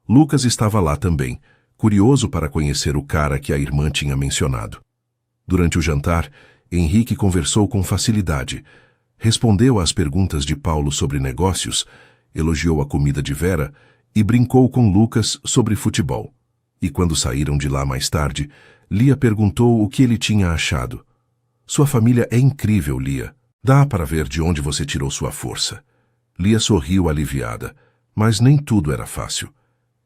Lucas estava lá também, curioso para conhecer o cara que a irmã tinha mencionado. Durante o jantar, Henrique conversou com facilidade, respondeu às perguntas de Paulo sobre negócios, elogiou a comida de Vera e brincou com Lucas sobre futebol. E quando saíram de lá mais tarde, Lia perguntou o que ele tinha achado. "Sua família é incrível, Lia. Dá para ver de onde você tirou sua força." Lia sorriu aliviada, mas nem tudo era fácil.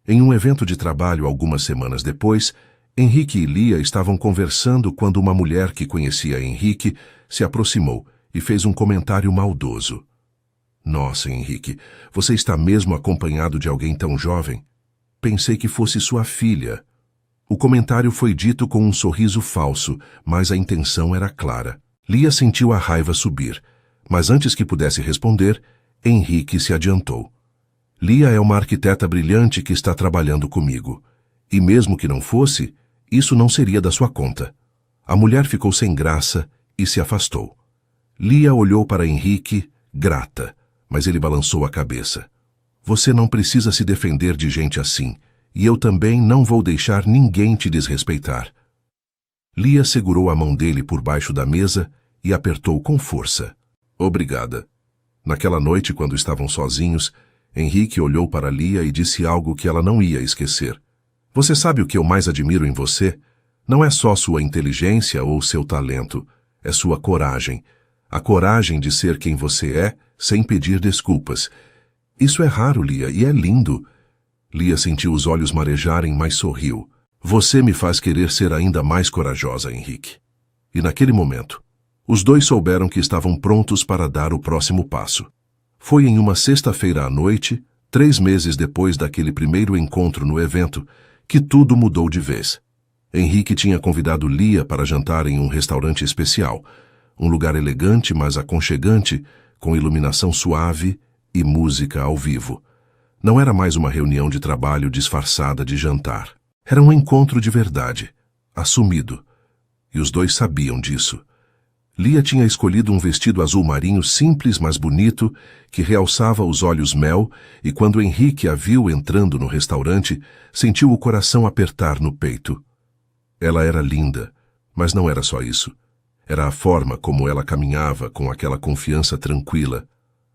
Em um evento de trabalho algumas semanas depois, Henrique e Lia estavam conversando quando uma mulher que conhecia Henrique se aproximou e fez um comentário maldoso. "Nossa, Henrique, você está mesmo acompanhado de alguém tão jovem? Pensei que fosse sua filha." O comentário foi dito com um sorriso falso, mas a intenção era clara. Lia sentiu a raiva subir, mas antes que pudesse responder, Henrique se adiantou. "Lia é uma arquiteta brilhante que está trabalhando comigo. E mesmo que não fosse, isso não seria da sua conta." A mulher ficou sem graça e se afastou. Lia olhou para Henrique, grata, mas ele balançou a cabeça. "Você não precisa se defender de gente assim, e eu também não vou deixar ninguém te desrespeitar." Lia segurou a mão dele por baixo da mesa e apertou com força. "Obrigada." Naquela noite, quando estavam sozinhos, Henrique olhou para Lia e disse algo que ela não ia esquecer. "Você sabe o que eu mais admiro em você? Não é só sua inteligência ou seu talento, é sua coragem. A coragem de ser quem você é, sem pedir desculpas. Isso é raro, Lia, e é lindo." Lia sentiu os olhos marejarem, mas sorriu. "Você me faz querer ser ainda mais corajosa, Henrique." E naquele momento, os dois souberam que estavam prontos para dar o próximo passo. Foi em uma sexta-feira à noite, 3 meses depois daquele primeiro encontro no evento, que tudo mudou de vez. Henrique tinha convidado Lia para jantar em um restaurante especial, um lugar elegante, mas aconchegante, com iluminação suave e música ao vivo. Não era mais uma reunião de trabalho disfarçada de jantar. Era um encontro de verdade, assumido. E os dois sabiam disso. Lia tinha escolhido um vestido azul marinho simples, mas bonito, que realçava os olhos mel, e quando Henrique a viu entrando no restaurante, sentiu o coração apertar no peito. Ela era linda, mas não era só isso. Era a forma como ela caminhava com aquela confiança tranquila,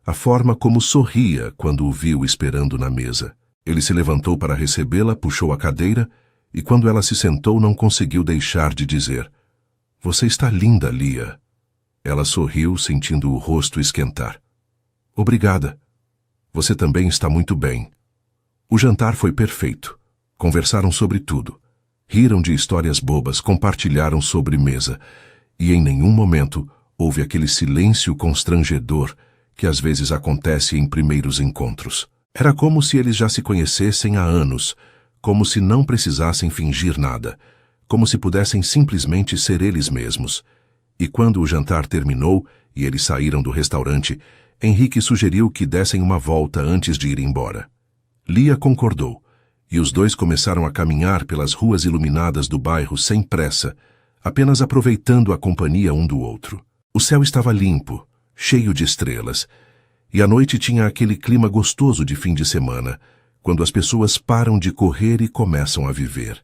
a forma como sorria quando o viu esperando na mesa. Ele se levantou para recebê-la, puxou a cadeira, e quando ela se sentou não conseguiu deixar de dizer: "Você está linda, Lia." Ela sorriu, sentindo o rosto esquentar. "Obrigada. Você também está muito bem." O jantar foi perfeito. Conversaram sobre tudo. Riram de histórias bobas, compartilharam sobremesa, e em nenhum momento houve aquele silêncio constrangedor que às vezes acontece em primeiros encontros. Era como se eles já se conhecessem há anos, como se não precisassem fingir nada, como se pudessem simplesmente ser eles mesmos. E quando o jantar terminou e eles saíram do restaurante, Henrique sugeriu que dessem uma volta antes de ir embora. Lia concordou, e os dois começaram a caminhar pelas ruas iluminadas do bairro sem pressa, apenas aproveitando a companhia um do outro. O céu estava limpo, cheio de estrelas, e a noite tinha aquele clima gostoso de fim de semana, quando as pessoas param de correr e começam a viver.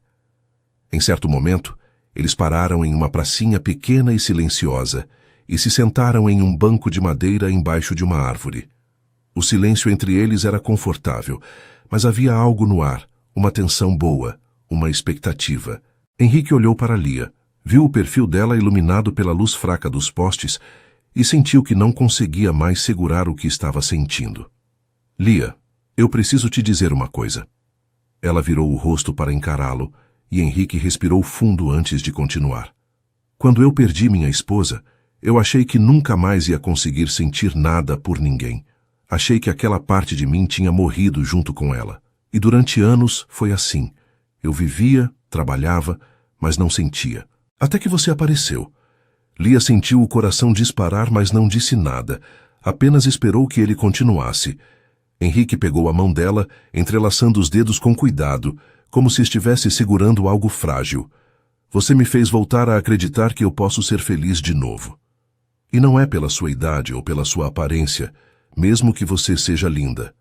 Em certo momento, eles pararam em uma pracinha pequena e silenciosa, e se sentaram em um banco de madeira embaixo de uma árvore. O silêncio entre eles era confortável, mas havia algo no ar, uma tensão boa, uma expectativa. Henrique olhou para Lia, viu o perfil dela iluminado pela luz fraca dos postes e sentiu que não conseguia mais segurar o que estava sentindo. Lia, eu preciso te dizer uma coisa. Ela virou o rosto para encará-lo e Henrique respirou fundo antes de continuar. Quando eu perdi minha esposa, eu achei que nunca mais ia conseguir sentir nada por ninguém. Achei que aquela parte de mim tinha morrido junto com ela. E durante anos foi assim. Eu vivia, trabalhava, mas não sentia. Até que você apareceu. Lia sentiu o coração disparar, mas não disse nada. Apenas esperou que ele continuasse. Henrique pegou a mão dela, entrelaçando os dedos com cuidado, como se estivesse segurando algo frágil. Você me fez voltar a acreditar que eu posso ser feliz de novo. E não é pela sua idade ou pela sua aparência, mesmo que você seja linda.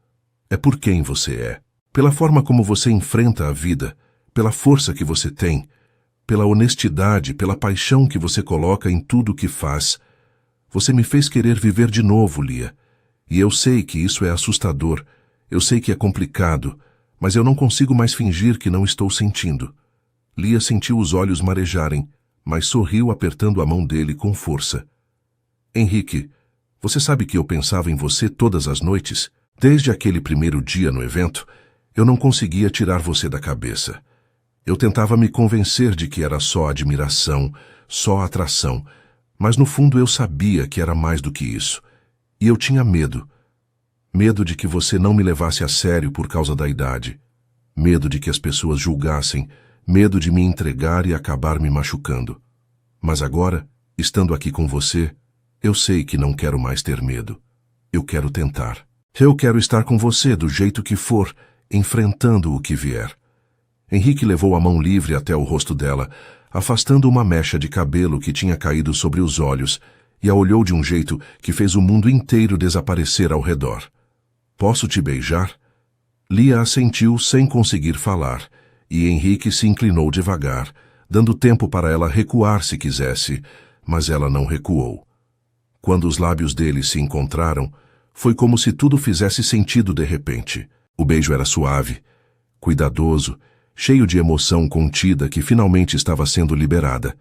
É por quem você é. Pela forma como você enfrenta a vida, pela força que você tem, pela honestidade, pela paixão que você coloca em tudo o que faz. Você me fez querer viver de novo, Lia. E eu sei que isso é assustador, eu sei que é complicado, mas eu não consigo mais fingir que não estou sentindo. Lia sentiu os olhos marejarem, mas sorriu apertando a mão dele com força. Henrique, você sabe que eu pensava em você todas as noites? Desde aquele primeiro dia no evento, eu não conseguia tirar você da cabeça. Eu tentava me convencer de que era só admiração, só atração, mas no fundo eu sabia que era mais do que isso. E eu tinha medo. Medo de que você não me levasse a sério por causa da idade. Medo de que as pessoas julgassem, medo de me entregar e acabar me machucando. Mas agora, estando aqui com você, eu sei que não quero mais ter medo. Eu quero tentar. Eu quero estar com você do jeito que for, enfrentando o que vier. Henrique levou a mão livre até o rosto dela, afastando uma mecha de cabelo que tinha caído sobre os olhos, e a olhou de um jeito que fez o mundo inteiro desaparecer ao redor. Posso te beijar? Lia assentiu sem conseguir falar, e Henrique se inclinou devagar, dando tempo para ela recuar se quisesse, mas ela não recuou. Quando os lábios dele se encontraram, foi como se tudo fizesse sentido de repente. O beijo era suave, cuidadoso, cheio de emoção contida que finalmente estava sendo liberada.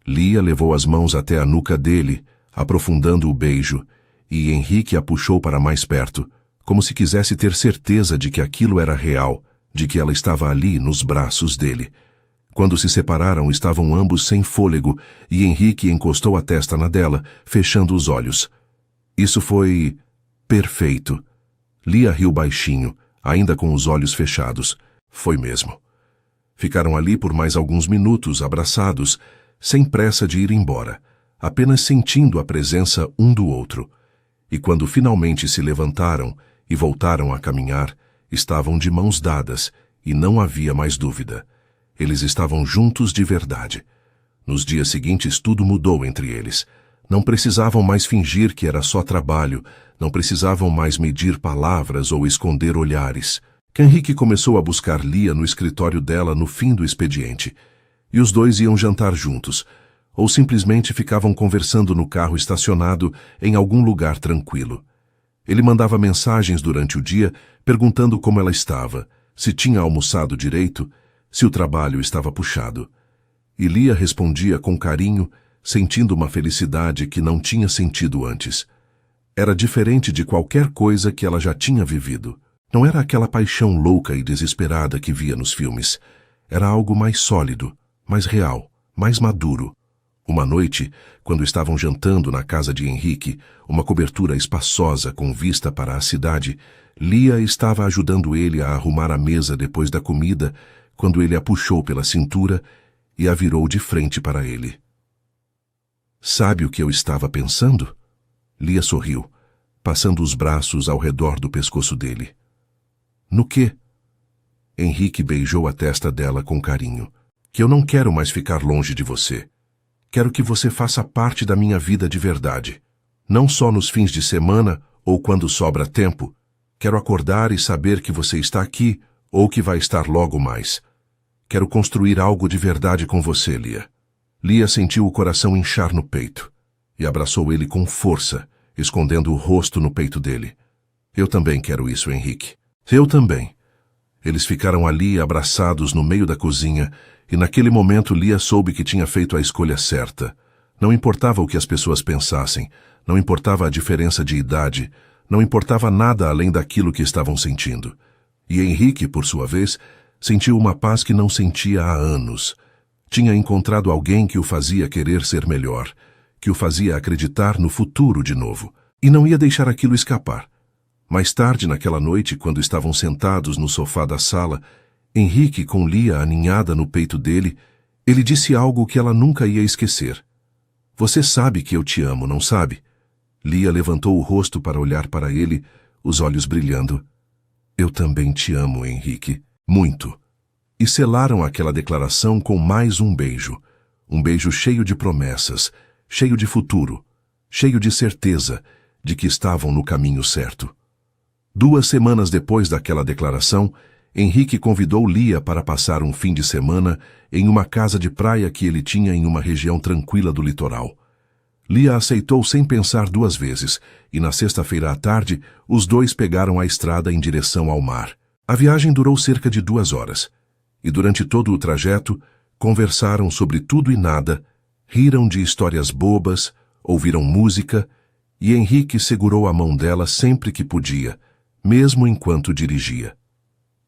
Lia levou as mãos até a nuca dele, aprofundando o beijo, e Henrique a puxou para mais perto, como se quisesse ter certeza de que aquilo era real, de que ela estava ali nos braços dele. Quando se separaram, estavam ambos sem fôlego, e Henrique encostou a testa na dela, fechando os olhos. Isso foi perfeito. Lia riu baixinho, ainda com os olhos fechados. Foi mesmo. Ficaram ali por mais alguns minutos, abraçados, sem pressa de ir embora, apenas sentindo a presença um do outro. E quando finalmente se levantaram e voltaram a caminhar, estavam de mãos dadas, e não havia mais dúvida. Eles estavam juntos de verdade. Nos dias seguintes tudo mudou entre eles. Não precisavam mais fingir que era só trabalho, não precisavam mais medir palavras ou esconder olhares. Henrique começou a buscar Lia no escritório dela no fim do expediente, e os dois iam jantar juntos, ou simplesmente ficavam conversando no carro estacionado em algum lugar tranquilo. Ele mandava mensagens durante o dia perguntando como ela estava, se tinha almoçado direito, se o trabalho estava puxado. E Lia respondia com carinho, sentindo uma felicidade que não tinha sentido antes. Era diferente de qualquer coisa que ela já tinha vivido. Não era aquela paixão louca e desesperada que via nos filmes. Era algo mais sólido, mais real, mais maduro. Uma noite, quando estavam jantando na casa de Henrique, uma cobertura espaçosa com vista para a cidade, Lia estava ajudando ele a arrumar a mesa depois da comida, quando ele a puxou pela cintura e a virou de frente para ele. Sabe o que eu estava pensando? Lia sorriu, passando os braços ao redor do pescoço dele. No quê? Henrique beijou a testa dela com carinho. Que eu não quero mais ficar longe de você. Quero que você faça parte da minha vida de verdade. Não só nos fins de semana ou quando sobra tempo. Quero acordar e saber que você está aqui ou que vai estar logo mais. Quero construir algo de verdade com você, Lia. Lia sentiu o coração inchar no peito. e abraçou ele com força, escondendo o rosto no peito dele. Eu também quero isso, Henrique. Eu também. Eles ficaram ali abraçados no meio da cozinha, e naquele momento Lia soube que tinha feito a escolha certa. Não importava o que as pessoas pensassem, não importava a diferença de idade, não importava nada além daquilo que estavam sentindo. E Henrique, por sua vez, sentiu uma paz que não sentia há anos. Tinha encontrado alguém que o fazia querer ser melhor, que o fazia acreditar no futuro de novo, e não ia deixar aquilo escapar. Mais tarde, naquela noite, quando estavam sentados no sofá da sala, Henrique, com Lia aninhada no peito dele, ele disse algo que ela nunca ia esquecer. Você sabe que eu te amo, não sabe? Lia levantou o rosto para olhar para ele, os olhos brilhando. Eu também te amo, Henrique. Muito. E selaram aquela declaração com mais um beijo cheio de promessas, cheio de futuro, cheio de certeza de que estavam no caminho certo. 2 semanas depois daquela declaração, Henrique convidou Lia para passar um fim de semana em uma casa de praia que ele tinha em uma região tranquila do litoral. Lia aceitou sem pensar 2 vezes, e na sexta-feira à tarde, os dois pegaram a estrada em direção ao mar. A viagem durou cerca de 2 horas, e durante todo o trajeto, conversaram sobre tudo e nada, riram de histórias bobas, ouviram música, e Henrique segurou a mão dela sempre que podia, mesmo enquanto dirigia.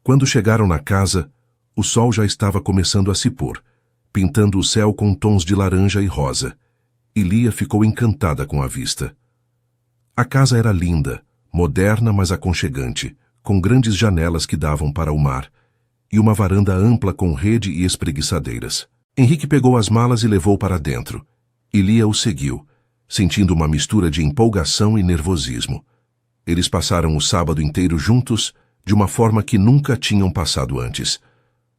Quando chegaram na casa, o sol já estava começando a se pôr, pintando o céu com tons de laranja e rosa, e Lia ficou encantada com a vista. A casa era linda, moderna mas aconchegante, com grandes janelas que davam para o mar, e uma varanda ampla com rede e espreguiçadeiras. Henrique pegou as malas e levou para dentro, e Lia o seguiu, sentindo uma mistura de empolgação e nervosismo. Eles passaram o sábado inteiro juntos, de uma forma que nunca tinham passado antes.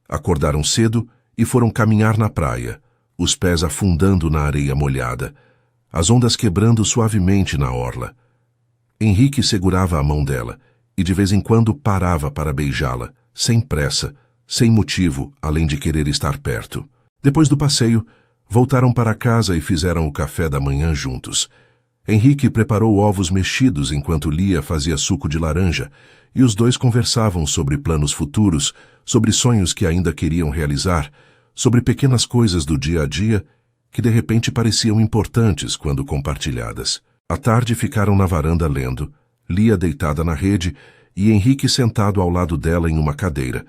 Acordaram cedo e foram caminhar na praia, os pés afundando na areia molhada, as ondas quebrando suavemente na orla. Henrique segurava a mão dela e de vez em quando parava para beijá-la, sem pressa, sem motivo, além de querer estar perto. Depois do passeio, voltaram para casa e fizeram o café da manhã juntos. Henrique preparou ovos mexidos enquanto Lia fazia suco de laranja, e os dois conversavam sobre planos futuros, sobre sonhos que ainda queriam realizar, sobre pequenas coisas do dia a dia que de repente pareciam importantes quando compartilhadas. À tarde ficaram na varanda lendo, Lia deitada na rede e Henrique sentado ao lado dela em uma cadeira,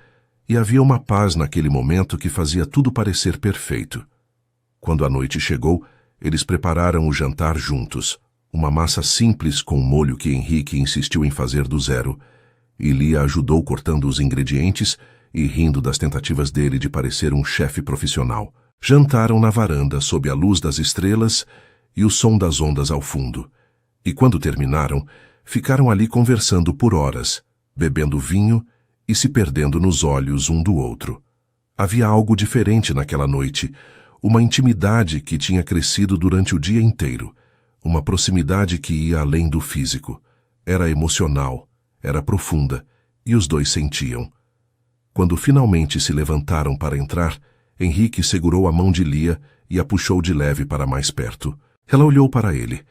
e havia uma paz naquele momento que fazia tudo parecer perfeito. Quando a noite chegou, eles prepararam o jantar juntos, uma massa simples com molho que Henrique insistiu em fazer do zero, e Lia ajudou cortando os ingredientes e rindo das tentativas dele de parecer um chefe profissional. Jantaram na varanda sob a luz das estrelas e o som das ondas ao fundo. E quando terminaram, ficaram ali conversando por horas, bebendo vinho e se perdendo nos olhos um do outro. Havia algo diferente naquela noite, uma intimidade que tinha crescido durante o dia inteiro, uma proximidade que ia além do físico. Era emocional, era profunda, e os dois sentiam. Quando finalmente se levantaram para entrar, Henrique segurou a mão de Lia e a puxou de leve para mais perto. Ela olhou para ele,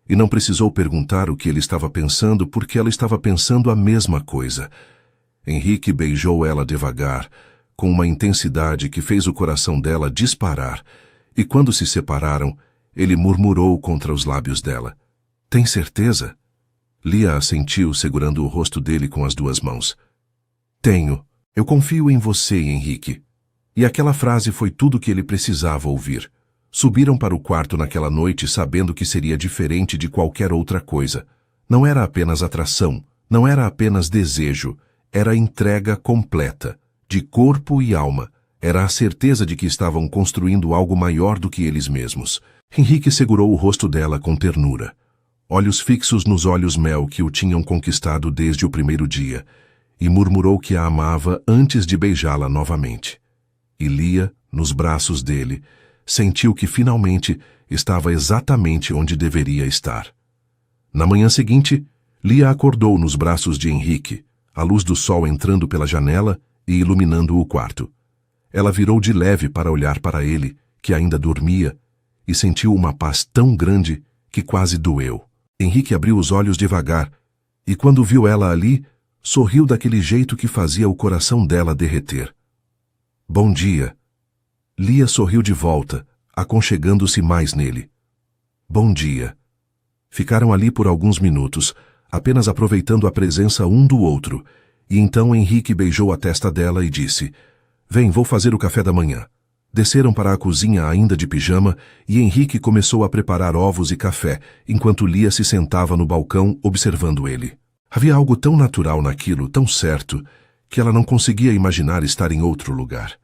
e não precisou perguntar o que ele estava pensando porque ela estava pensando a mesma coisa. Henrique beijou ela devagar, com uma intensidade que fez o coração dela disparar, e quando se separaram, ele murmurou contra os lábios dela. Tem certeza? Lia assentiu, segurando o rosto dele com as 2 mãos. Tenho. Eu confio em você, Henrique. E aquela frase foi tudo que ele precisava ouvir. Subiram para o quarto naquela noite sabendo que seria diferente de qualquer outra coisa. Não era apenas atração, não era apenas desejo, era entrega completa, de corpo e alma. Era a certeza de que estavam construindo algo maior do que eles mesmos. Henrique segurou o rosto dela com ternura. Olhos fixos nos olhos mel que o tinham conquistado desde o primeiro dia, e murmurou que a amava antes de beijá-la novamente. E Lia, nos braços dele, sentiu que finalmente estava exatamente onde deveria estar. Na manhã seguinte, Lia acordou nos braços de Henrique, a luz do sol entrando pela janela e iluminando o quarto. Ela virou de leve para olhar para ele, que ainda dormia, e sentiu uma paz tão grande que quase doeu. Henrique abriu os olhos devagar, e quando viu ela ali, sorriu daquele jeito que fazia o coração dela derreter. Bom dia. Lia sorriu de volta, aconchegando-se mais nele. Bom dia. Ficaram ali por alguns minutos, apenas aproveitando a presença um do outro, e então Henrique beijou a testa dela e disse: Vem, vou fazer o café da manhã. Desceram para a cozinha ainda de pijama e Henrique começou a preparar ovos e café, enquanto Lia se sentava no balcão observando ele. Havia algo tão natural naquilo, tão certo, que ela não conseguia imaginar estar em outro lugar.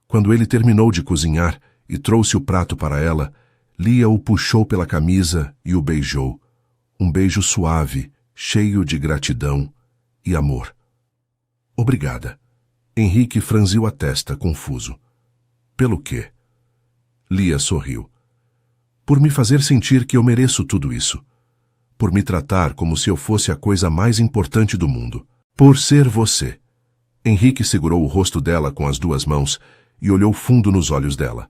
Quando ele terminou de cozinhar e trouxe o prato para ela, Lia o puxou pela camisa e o beijou. Um beijo suave, cheio de gratidão e amor. Obrigada. Henrique franziu a testa, confuso. Pelo quê? Lia sorriu. Por me fazer sentir que eu mereço tudo isso. Por me tratar como se eu fosse a coisa mais importante do mundo. Por ser você. Henrique segurou o rosto dela com as duas mãos e olhou fundo nos olhos dela.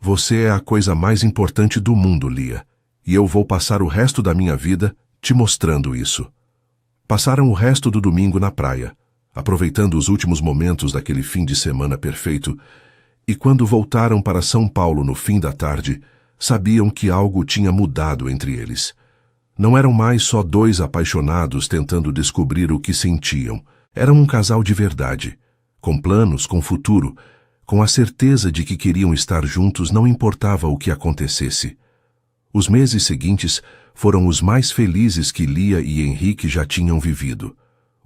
Você é a coisa mais importante do mundo, Lia, e eu vou passar o resto da minha vida te mostrando isso. Passaram o resto do domingo na praia, aproveitando os últimos momentos daquele fim de semana perfeito, e quando voltaram para São Paulo no fim da tarde, sabiam que algo tinha mudado entre eles. Não eram mais só dois apaixonados tentando descobrir o que sentiam. Eram um casal de verdade, com planos, com futuro, com a certeza de que queriam estar juntos não importava o que acontecesse. Os meses seguintes foram os mais felizes que Lia e Henrique já tinham vivido.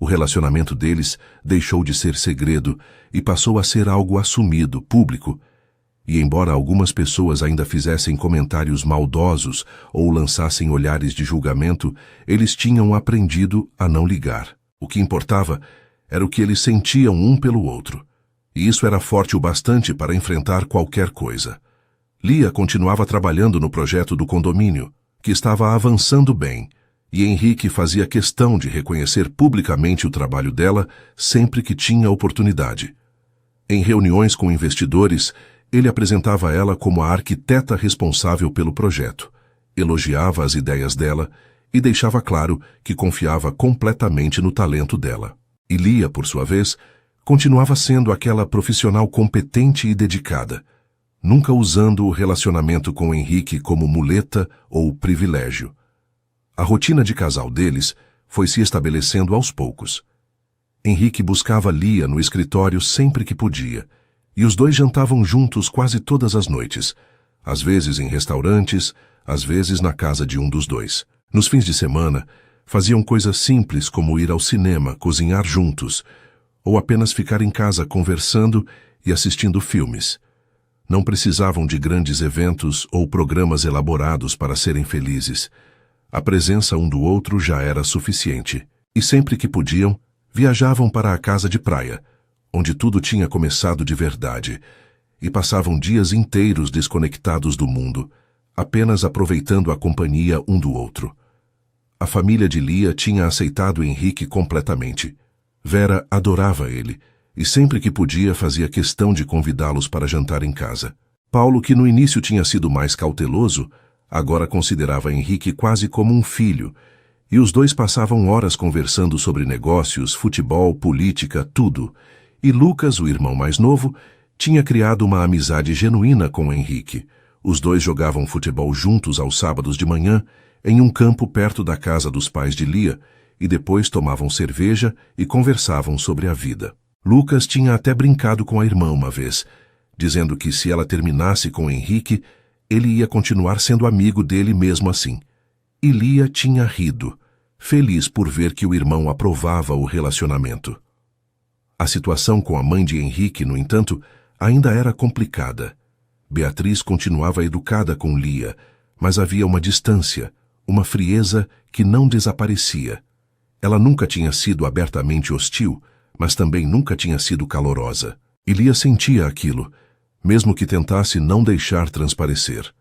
O relacionamento deles deixou de ser segredo e passou a ser algo assumido, público. E embora algumas pessoas ainda fizessem comentários maldosos ou lançassem olhares de julgamento, eles tinham aprendido a não ligar. O que importava era o que eles sentiam um pelo outro. E isso era forte o bastante para enfrentar qualquer coisa. Lia continuava trabalhando no projeto do condomínio, que estava avançando bem, e Henrique fazia questão de reconhecer publicamente o trabalho dela sempre que tinha oportunidade. Em reuniões com investidores, ele apresentava ela como a arquiteta responsável pelo projeto, elogiava as ideias dela e deixava claro que confiava completamente no talento dela. E Lia, por sua vez, continuava sendo aquela profissional competente e dedicada, nunca usando o relacionamento com Henrique como muleta ou privilégio. A rotina de casal deles foi se estabelecendo aos poucos. Henrique buscava Lia no escritório sempre que podia, e os dois jantavam juntos quase todas as noites, às vezes em restaurantes, às vezes na casa de um dos dois. Nos fins de semana, faziam coisas simples como ir ao cinema, cozinhar juntos, ou apenas ficar em casa conversando e assistindo filmes. Não precisavam de grandes eventos ou programas elaborados para serem felizes. A presença um do outro já era suficiente. E sempre que podiam, viajavam para a casa de praia, onde tudo tinha começado de verdade, e passavam dias inteiros desconectados do mundo, apenas aproveitando a companhia um do outro. A família de Lia tinha aceitado Henrique completamente. Vera adorava ele, e sempre que podia fazia questão de convidá-los para jantar em casa. Paulo, que no início tinha sido mais cauteloso, agora considerava Henrique quase como um filho, e os dois passavam horas conversando sobre negócios, futebol, política, tudo. E Lucas, o irmão mais novo, tinha criado uma amizade genuína com Henrique. Os dois jogavam futebol juntos aos sábados de manhã, em um campo perto da casa dos pais de Lia, e depois tomavam cerveja e conversavam sobre a vida. Lucas tinha até brincado com a irmã uma vez, dizendo que se ela terminasse com Henrique, ele ia continuar sendo amigo dele mesmo assim. E Lia tinha rido, feliz por ver que o irmão aprovava o relacionamento. A situação com a mãe de Henrique, no entanto, ainda era complicada. Beatriz continuava educada com Lia, mas havia uma distância, uma frieza que não desaparecia. Ela nunca tinha sido abertamente hostil, mas também nunca tinha sido calorosa. E Lia sentia aquilo, mesmo que tentasse não deixar transparecer.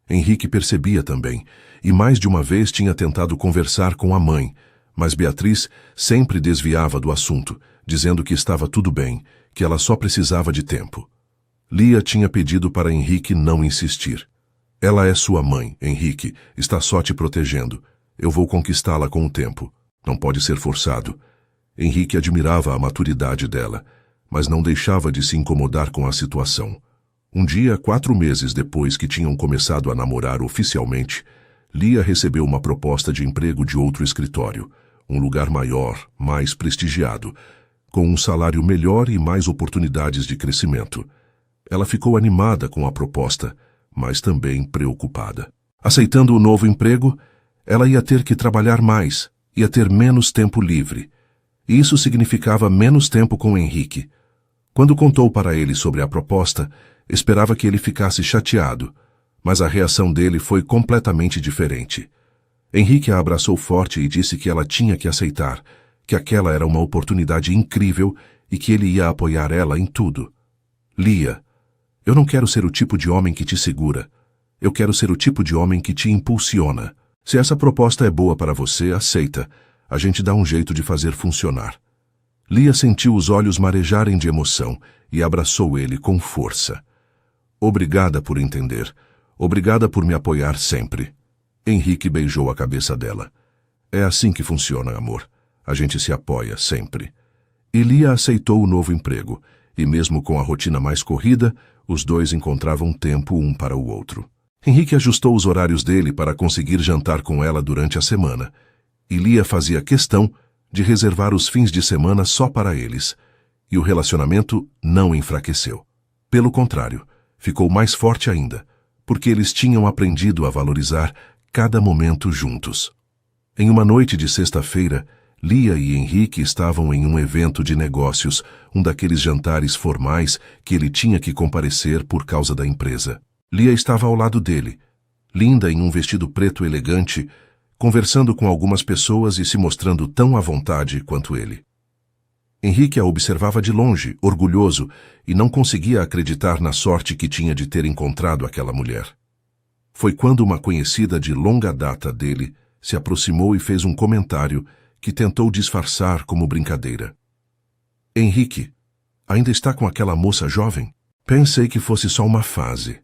Henrique percebia também, e mais de uma vez tinha tentado conversar com a mãe, mas Beatriz sempre desviava do assunto, dizendo que estava tudo bem, que ela só precisava de tempo. Lia tinha pedido para Henrique não insistir. Ela é sua mãe, Henrique, está só te protegendo. Eu vou conquistá-la com o tempo. Não pode ser forçado. Henrique admirava a maturidade dela, mas não deixava de se incomodar com a situação. Um dia, 4 meses depois que tinham começado a namorar oficialmente, Lia recebeu uma proposta de emprego de outro escritório, um lugar maior, mais prestigiado, com um salário melhor e mais oportunidades de crescimento. Ela ficou animada com a proposta, mas também preocupada. Aceitando o novo emprego, ela ia ter que trabalhar mais, ia ter menos tempo livre. E isso significava menos tempo com Henrique. Quando contou para ele sobre a proposta, esperava que ele ficasse chateado, mas a reação dele foi completamente diferente. Henrique a abraçou forte e disse que ela tinha que aceitar, que aquela era uma oportunidade incrível e que ele ia apoiar ela em tudo. Lia, eu não quero ser o tipo de homem que te segura. Eu quero ser o tipo de homem que te impulsiona. Se essa proposta é boa para você, aceita. A gente dá um jeito de fazer funcionar. Lia sentiu os olhos marejarem de emoção e abraçou ele com força. Obrigada por entender. Obrigada por me apoiar sempre. Henrique beijou a cabeça dela. É assim que funciona, amor. A gente se apoia sempre. E Lia aceitou o novo emprego, e mesmo com a rotina mais corrida, os dois encontravam tempo um para o outro. Henrique ajustou os horários dele para conseguir jantar com ela durante a semana, e Lia fazia questão de reservar os fins de semana só para eles, e o relacionamento não enfraqueceu. Pelo contrário, ficou mais forte ainda, porque eles tinham aprendido a valorizar cada momento juntos. Em uma noite de sexta-feira, Lia e Henrique estavam em um evento de negócios, um daqueles jantares formais que ele tinha que comparecer por causa da empresa. Lia estava ao lado dele, linda em um vestido preto elegante, conversando com algumas pessoas e se mostrando tão à vontade quanto ele. Henrique a observava de longe, orgulhoso, e não conseguia acreditar na sorte que tinha de ter encontrado aquela mulher. Foi quando uma conhecida de longa data dele se aproximou e fez um comentário que tentou disfarçar como brincadeira. Henrique, ainda está com aquela moça jovem? Pensei que fosse só uma fase.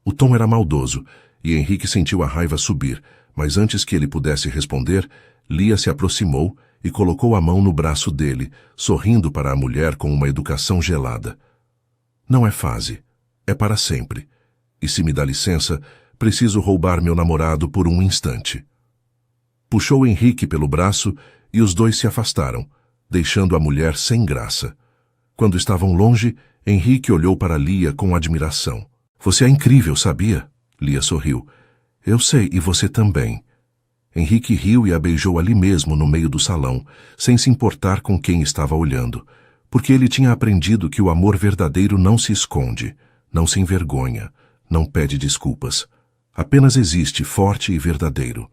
O tom era maldoso, e Henrique sentiu a raiva subir, mas antes que ele pudesse responder, Lia se aproximou e colocou a mão no braço dele, sorrindo para a mulher com uma educação gelada. Não é fase, é para sempre. E se me dá licença, preciso roubar meu namorado por um instante. Puxou Henrique pelo braço e os dois se afastaram, deixando a mulher sem graça. Quando estavam longe, Henrique olhou para Lia com admiração. Você é incrível, sabia? Lia sorriu. Eu sei, e você também. Henrique riu e a beijou ali mesmo no meio do salão, sem se importar com quem estava olhando, porque ele tinha aprendido que o amor verdadeiro não se esconde, não se envergonha, não pede desculpas. Apenas existe forte e verdadeiro.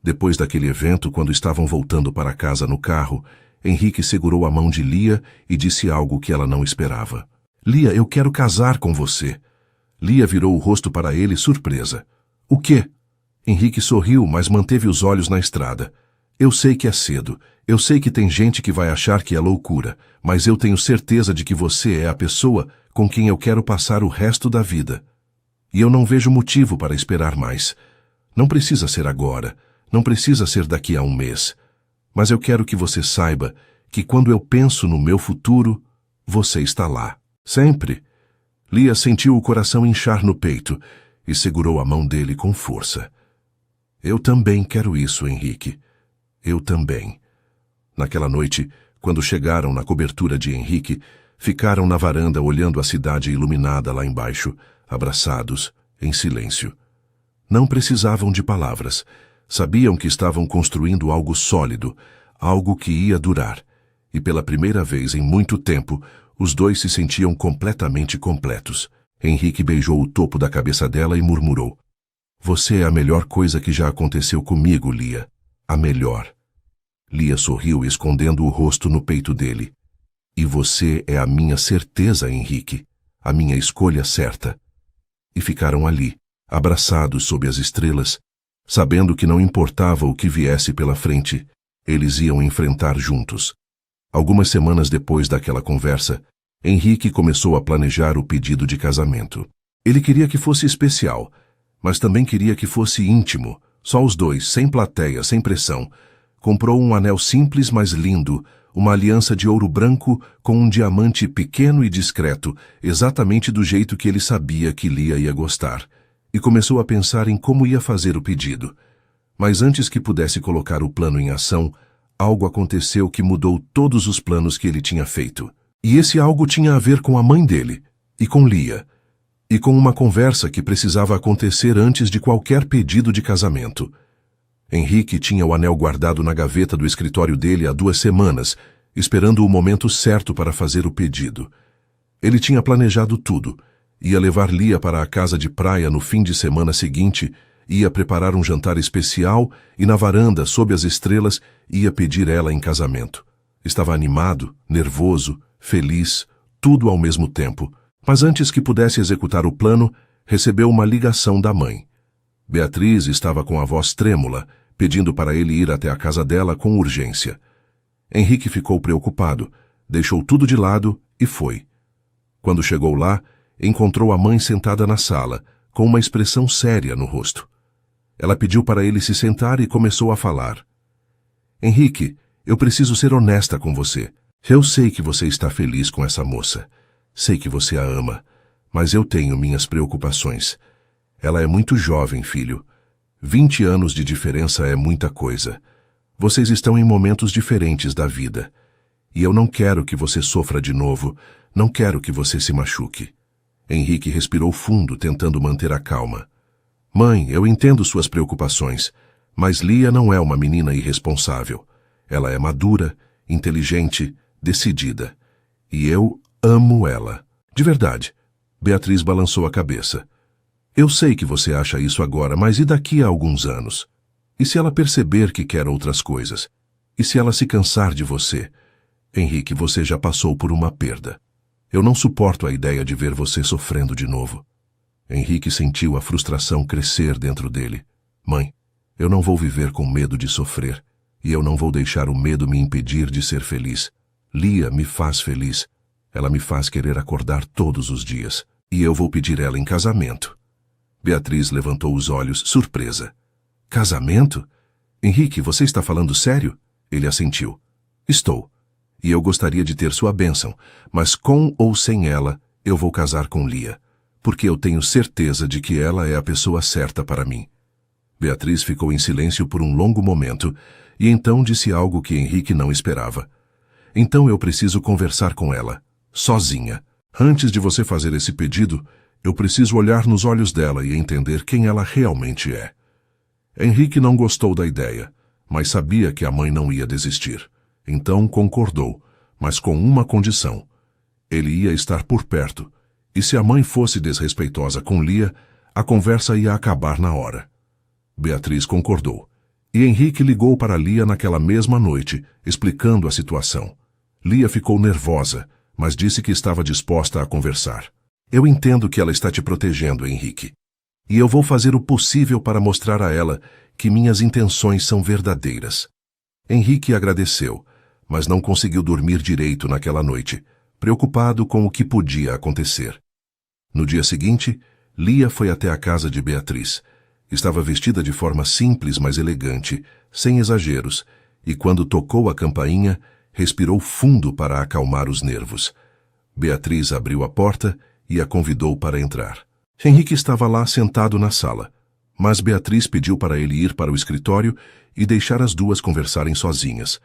Depois daquele evento, quando estavam voltando para casa no carro, Henrique segurou a mão de Lia e disse algo que ela não esperava. Lia, eu quero casar com você. Lia virou o rosto para ele, surpresa. O quê? Henrique sorriu, mas manteve os olhos na estrada. Eu sei que é cedo. Eu sei que tem gente que vai achar que é loucura, mas eu tenho certeza de que você é a pessoa com quem eu quero passar o resto da vida. E eu não vejo motivo para esperar mais. Não precisa ser agora. Não precisa ser daqui a um mês. Mas eu quero que você saiba que quando eu penso no meu futuro, você está lá. Sempre. Lia sentiu o coração inchar no peito e segurou a mão dele com força. Eu também quero isso, Henrique. Eu também. Naquela noite, quando chegaram na cobertura de Henrique, ficaram na varanda olhando a cidade iluminada lá embaixo, abraçados, em silêncio. Não precisavam de palavras. Sabiam que estavam construindo algo sólido, algo que ia durar. E pela primeira vez em muito tempo, os dois se sentiam completamente completos. Henrique beijou o topo da cabeça dela e murmurou. Você é a melhor coisa que já aconteceu comigo, Lia. A melhor. Lia sorriu, escondendo o rosto no peito dele. E você é a minha certeza, Henrique. A minha escolha certa. E ficaram ali, abraçados sob as estrelas, sabendo que não importava o que viesse pela frente, eles iam enfrentar juntos. Algumas semanas depois daquela conversa, Henrique começou a planejar o pedido de casamento. Ele queria que fosse especial, mas também queria que fosse íntimo, só os dois, sem plateia, sem pressão. Comprou um anel simples, mas lindo, uma aliança de ouro branco com um diamante pequeno e discreto, exatamente do jeito que ele sabia que Lia ia gostar, e começou a pensar em como ia fazer o pedido. Mas antes que pudesse colocar o plano em ação, algo aconteceu que mudou todos os planos que ele tinha feito. E esse algo tinha a ver com a mãe dele, e com Lia, e com uma conversa que precisava acontecer antes de qualquer pedido de casamento. Henrique tinha o anel guardado na gaveta do escritório dele há 2 semanas, esperando o momento certo para fazer o pedido. Ele tinha planejado tudo. Ia levar Lia para a casa de praia no fim de semana seguinte, ia preparar um jantar especial e na varanda, sob as estrelas, ia pedir ela em casamento. Estava animado, nervoso, feliz, tudo ao mesmo tempo. Mas antes que pudesse executar o plano, recebeu uma ligação da mãe. Beatriz estava com a voz trêmula, pedindo para ele ir até a casa dela com urgência. Henrique ficou preocupado, deixou tudo de lado e foi. Quando chegou lá, encontrou a mãe sentada na sala, com uma expressão séria no rosto. Ela pediu para ele se sentar e começou a falar. Henrique, eu preciso ser honesta com você. Eu sei que você está feliz com essa moça. Sei que você a ama, mas eu tenho minhas preocupações. Ela é muito jovem, filho. 20 anos de diferença é muita coisa. Vocês estão em momentos diferentes da vida. E eu não quero que você sofra de novo. Não quero que você se machuque. Henrique respirou fundo, tentando manter a calma. Mãe, eu entendo suas preocupações, mas Lia não é uma menina irresponsável. Ela é madura, inteligente, decidida. E eu amo ela. De verdade. Beatriz balançou a cabeça. Eu sei que você acha isso agora, mas e daqui a alguns anos? E se ela perceber que quer outras coisas? E se ela se cansar de você? Henrique, você já passou por uma perda. Eu não suporto a ideia de ver você sofrendo de novo. Henrique sentiu a frustração crescer dentro dele. Mãe, eu não vou viver com medo de sofrer, e eu não vou deixar o medo me impedir de ser feliz. Lia me faz feliz. Ela me faz querer acordar todos os dias, e eu vou pedir ela em casamento. Beatriz levantou os olhos, surpresa. Casamento? Henrique, você está falando sério? Ele assentiu. Estou. E eu gostaria de ter sua bênção, mas com ou sem ela, eu vou casar com Lia, porque eu tenho certeza de que ela é a pessoa certa para mim. Beatriz ficou em silêncio por um longo momento, e então disse algo que Henrique não esperava. Então eu preciso conversar com ela, sozinha. Antes de você fazer esse pedido, eu preciso olhar nos olhos dela e entender quem ela realmente é. Henrique não gostou da ideia, mas sabia que a mãe não ia desistir. Então concordou, mas com uma condição. Ele ia estar por perto, e se a mãe fosse desrespeitosa com Lia, a conversa ia acabar na hora. Beatriz concordou, e Henrique ligou para Lia naquela mesma noite, explicando a situação. Lia ficou nervosa, mas disse que estava disposta a conversar. Eu entendo que ela está te protegendo, Henrique. E eu vou fazer o possível para mostrar a ela que minhas intenções são verdadeiras. Henrique agradeceu, mas não conseguiu dormir direito naquela noite, preocupado com o que podia acontecer. No dia seguinte, Lia foi até a casa de Beatriz. Estava vestida de forma simples, mas elegante, sem exageros, e quando tocou a campainha, respirou fundo para acalmar os nervos. Beatriz abriu a porta e a convidou para entrar. Henrique estava lá sentado na sala, mas Beatriz pediu para ele ir para o escritório e deixar as duas conversarem sozinhas.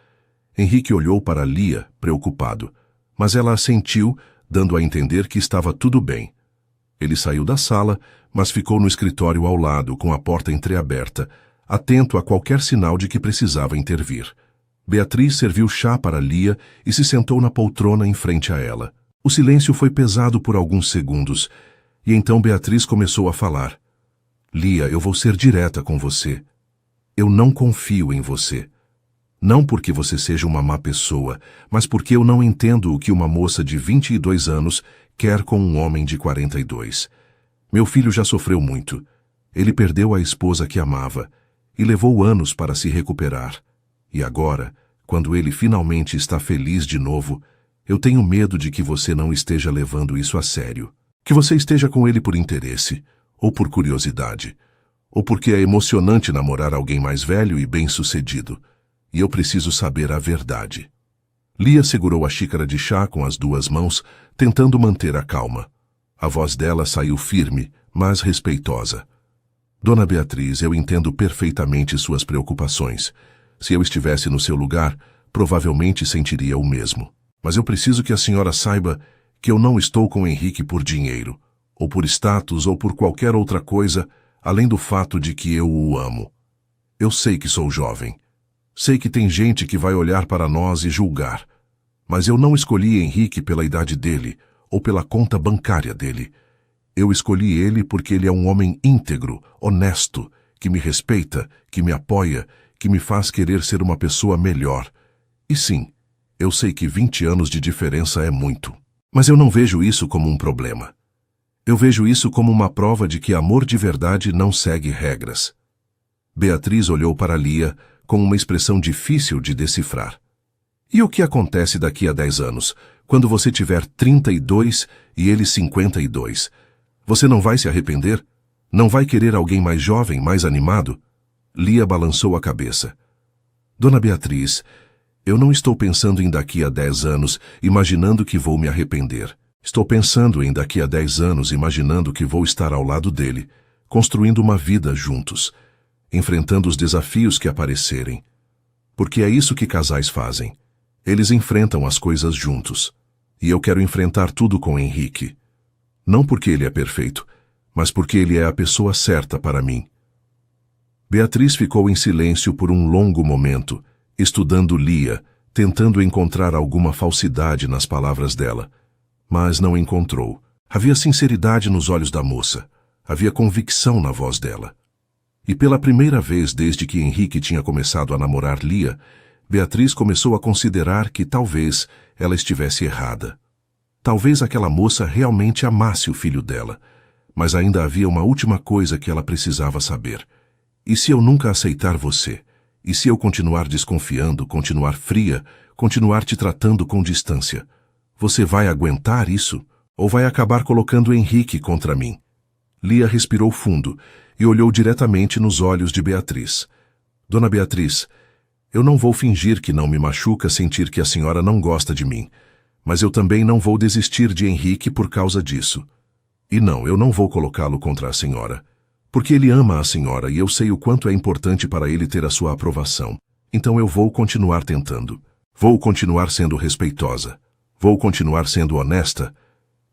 Henrique olhou para Lia, preocupado, mas ela assentiu, dando a entender que estava tudo bem. Ele saiu da sala, mas ficou no escritório ao lado, com a porta entreaberta, atento a qualquer sinal de que precisava intervir. Beatriz serviu chá para Lia e se sentou na poltrona em frente a ela. O silêncio foi pesado por alguns segundos, e então Beatriz começou a falar. Lia, eu vou ser direta com você. Eu não confio em você. Não porque você seja uma má pessoa, mas porque eu não entendo o que uma moça de 22 anos quer com um homem de 42. Meu filho já sofreu muito. Ele perdeu a esposa que amava e levou anos para se recuperar. E agora, quando ele finalmente está feliz de novo, eu tenho medo de que você não esteja levando isso a sério. Que você esteja com ele por interesse ou por curiosidade. ou porque é emocionante namorar alguém mais velho e bem-sucedido, e eu preciso saber a verdade. Lia segurou a xícara de chá com as duas mãos, tentando manter a calma. A voz dela saiu firme, mas respeitosa. Dona Beatriz, eu entendo perfeitamente suas preocupações. Se eu estivesse no seu lugar, provavelmente sentiria o mesmo. Mas eu preciso que a senhora saiba que eu não estou com Henrique por dinheiro, ou por status, ou por qualquer outra coisa, além do fato de que eu o amo. Eu sei que sou jovem. Sei que tem gente que vai olhar para nós e julgar. Mas eu não escolhi Henrique pela idade dele, ou pela conta bancária dele. Eu escolhi ele porque ele é um homem íntegro, honesto, que me respeita, que me apoia, que me faz querer ser uma pessoa melhor. E sim, eu sei que 20 anos de diferença é muito. Mas eu não vejo isso como um problema. Eu vejo isso como uma prova de que amor de verdade não segue regras. Beatriz olhou para Lia com uma expressão difícil de decifrar. E o que acontece daqui a 10 anos, quando você tiver 32 e ele 52? Você não vai se arrepender? Não vai querer alguém mais jovem, mais animado? Lia balançou a cabeça. Dona Beatriz, eu não estou pensando em daqui a 10 anos, imaginando que vou me arrepender. Estou pensando em daqui a 10 anos, imaginando que vou estar ao lado dele, construindo uma vida juntos, enfrentando os desafios que aparecerem. Porque é isso que casais fazem. Eles enfrentam as coisas juntos. E eu quero enfrentar tudo com Henrique. Não porque ele é perfeito, mas porque ele é a pessoa certa para mim. Beatriz ficou em silêncio por um longo momento, estudando Lia, tentando encontrar alguma falsidade nas palavras dela. Mas não encontrou. Havia sinceridade nos olhos da moça. Havia convicção na voz dela. E pela primeira vez desde que Henrique tinha começado a namorar Lia, Beatriz começou a considerar que talvez ela estivesse errada. Talvez aquela moça realmente amasse o filho dela, mas ainda havia uma última coisa que ela precisava saber. E se eu nunca aceitar você? E se eu continuar desconfiando, continuar fria, continuar te tratando com distância? Você vai aguentar isso? Ou vai acabar colocando Henrique contra mim? Lia respirou fundo e olhou diretamente nos olhos de Beatriz. Dona Beatriz, eu não vou fingir que não me machuca sentir que a senhora não gosta de mim, mas eu também não vou desistir de Henrique por causa disso. E não, eu não vou colocá-lo contra a senhora, porque ele ama a senhora e eu sei o quanto é importante para ele ter a sua aprovação. Então eu vou continuar tentando. Vou continuar sendo respeitosa. Vou continuar sendo honesta.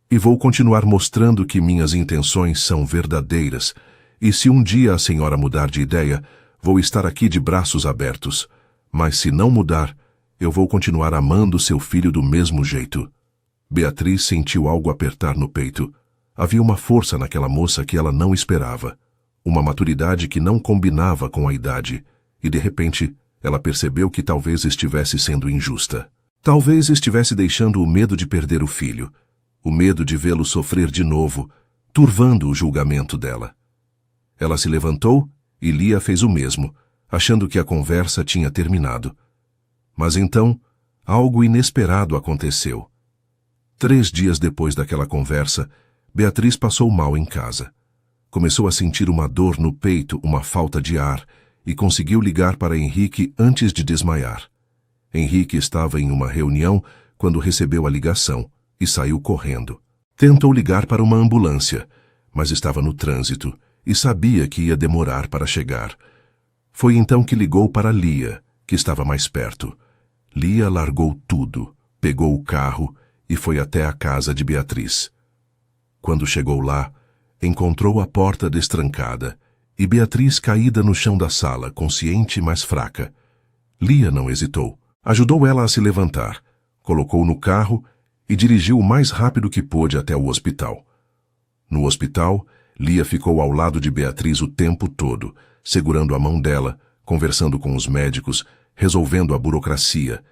E vou continuar mostrando que minhas intenções são verdadeiras. E se um dia a senhora mudar de ideia, vou estar aqui de braços abertos. Mas se não mudar, eu vou continuar amando seu filho do mesmo jeito. Beatriz sentiu algo apertar no peito. Havia uma força naquela moça que ela não esperava. Uma maturidade que não combinava com a idade. E de repente, ela percebeu que talvez estivesse sendo injusta. Talvez estivesse deixando o medo de perder o filho. O medo de vê-lo sofrer de novo, turvando o julgamento dela. Ela se levantou e Lia fez o mesmo, achando que a conversa tinha terminado. Mas então, algo inesperado aconteceu. 3 dias depois daquela conversa, Beatriz passou mal em casa. Começou a sentir uma dor no peito, uma falta de ar, e conseguiu ligar para Henrique antes de desmaiar. Henrique estava em uma reunião quando recebeu a ligação e saiu correndo. Tentou ligar para uma ambulância, mas estava no trânsito e sabia que ia demorar para chegar. Foi então que ligou para Lia, que estava mais perto. Lia largou tudo, pegou o carro e foi até a casa de Beatriz. Quando chegou lá, encontrou a porta destrancada e Beatriz caída no chão da sala, consciente, mas fraca. Lia não hesitou. Ajudou ela a se levantar, colocou no carro e dirigiu o mais rápido que pôde até o hospital. No hospital, Lia ficou ao lado de Beatriz o tempo todo, segurando a mão dela, conversando com os médicos, resolvendo a burocracia,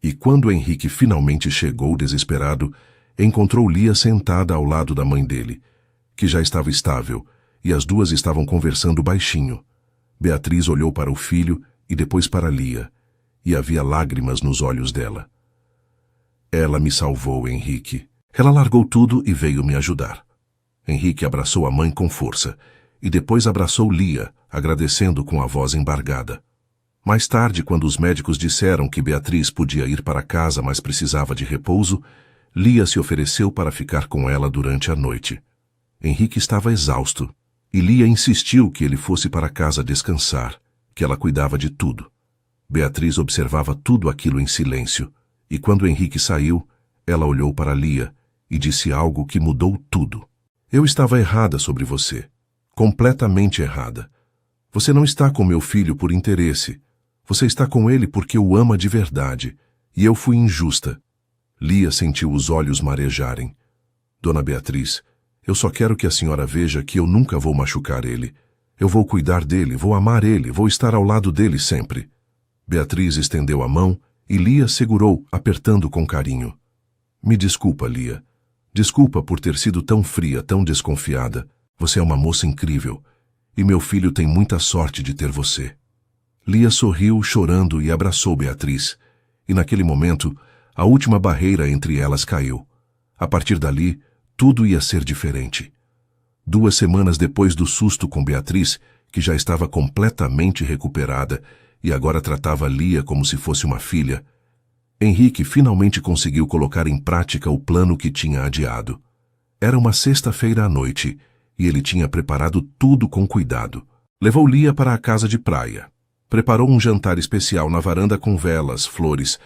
e quando Henrique finalmente chegou desesperado, encontrou Lia sentada ao lado da mãe dele, que já estava estável, e as duas estavam conversando baixinho. Beatriz olhou para o filho e depois para Lia, e havia lágrimas nos olhos dela. Ela me salvou, Henrique. Ela largou tudo e veio me ajudar. Henrique abraçou a mãe com força e depois abraçou Lia, agradecendo com a voz embargada. Mais tarde, quando os médicos disseram que Beatriz podia ir para casa, mas precisava de repouso, Lia se ofereceu para ficar com ela durante a noite. Henrique estava exausto, e Lia insistiu que ele fosse para casa descansar, que ela cuidava de tudo. Beatriz observava tudo aquilo em silêncio, e quando Henrique saiu, ela olhou para Lia e disse algo que mudou tudo. Eu estava errada sobre você. Completamente errada. Você não está com meu filho por interesse. Você está com ele porque o ama de verdade, e eu fui injusta. Lia sentiu os olhos marejarem. Dona Beatriz, eu só quero que a senhora veja que eu nunca vou machucar ele. Eu vou cuidar dele, vou amar ele, vou estar ao lado dele sempre. Beatriz estendeu a mão e Lia segurou, apertando com carinho. Me desculpa, Lia. Desculpa por ter sido tão fria, tão desconfiada. Você é uma moça incrível, e meu filho tem muita sorte de ter você. Lia sorriu, chorando, e abraçou Beatriz, e naquele momento, a última barreira entre elas caiu. A partir dali, tudo ia ser diferente. 2 semanas depois do susto com Beatriz, que já estava completamente recuperada e agora tratava Lia como se fosse uma filha, Henrique finalmente conseguiu colocar em prática o plano que tinha adiado. Era uma sexta-feira à noite, e ele tinha preparado tudo com cuidado. Levou Lia para a casa de praia. Preparou um jantar especial na varanda com velas, flores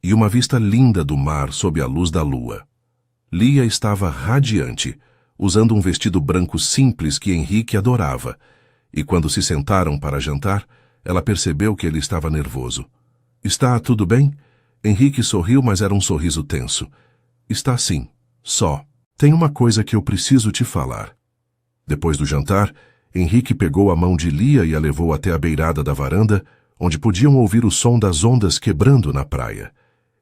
e uma vista linda do mar sob a luz da lua. Lia estava radiante, usando um vestido branco simples que Henrique adorava, e quando se sentaram para jantar, ela percebeu que ele estava nervoso. Está tudo bem? Henrique sorriu, mas era um sorriso tenso. Está sim, só. Tem uma coisa que eu preciso te falar. Depois do jantar, Henrique pegou a mão de Lia e a levou até a beirada da varanda, onde podiam ouvir o som das ondas quebrando na praia.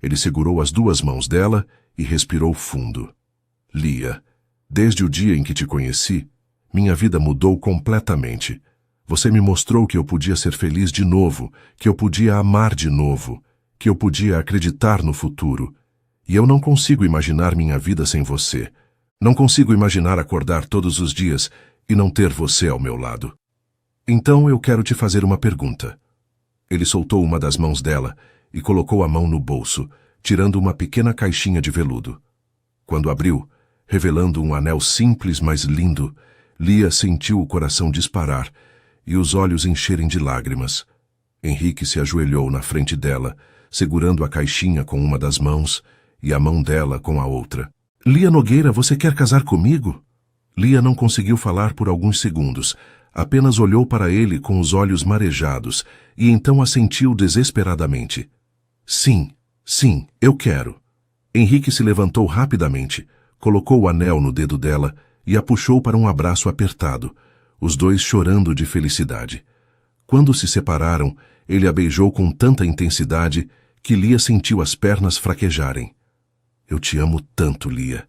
Ele segurou as 2 mãos dela e respirou fundo. Lia, desde o dia em que te conheci, minha vida mudou completamente. Você me mostrou que eu podia ser feliz de novo, que eu podia amar de novo, que eu podia acreditar no futuro. E eu não consigo imaginar minha vida sem você. Não consigo imaginar acordar todos os dias e não ter você ao meu lado. Então eu quero te fazer uma pergunta. Ele soltou uma das mãos dela e colocou a mão no bolso, tirando uma pequena caixinha de veludo. Quando abriu, revelando um anel simples, mas lindo, Lia sentiu o coração disparar e os olhos encherem de lágrimas. Henrique se ajoelhou na frente dela, segurando a caixinha com uma das mãos e a mão dela com a outra. Lia Nogueira, você quer casar comigo? Lia não conseguiu falar por alguns segundos, apenas olhou para ele com os olhos marejados e então assentiu desesperadamente. Sim, sim, eu quero. Henrique se levantou rapidamente, colocou o anel no dedo dela e a puxou para um abraço apertado, os dois chorando de felicidade. Quando se separaram, ele a beijou com tanta intensidade que Lia sentiu as pernas fraquejarem. Eu te amo tanto, Lia.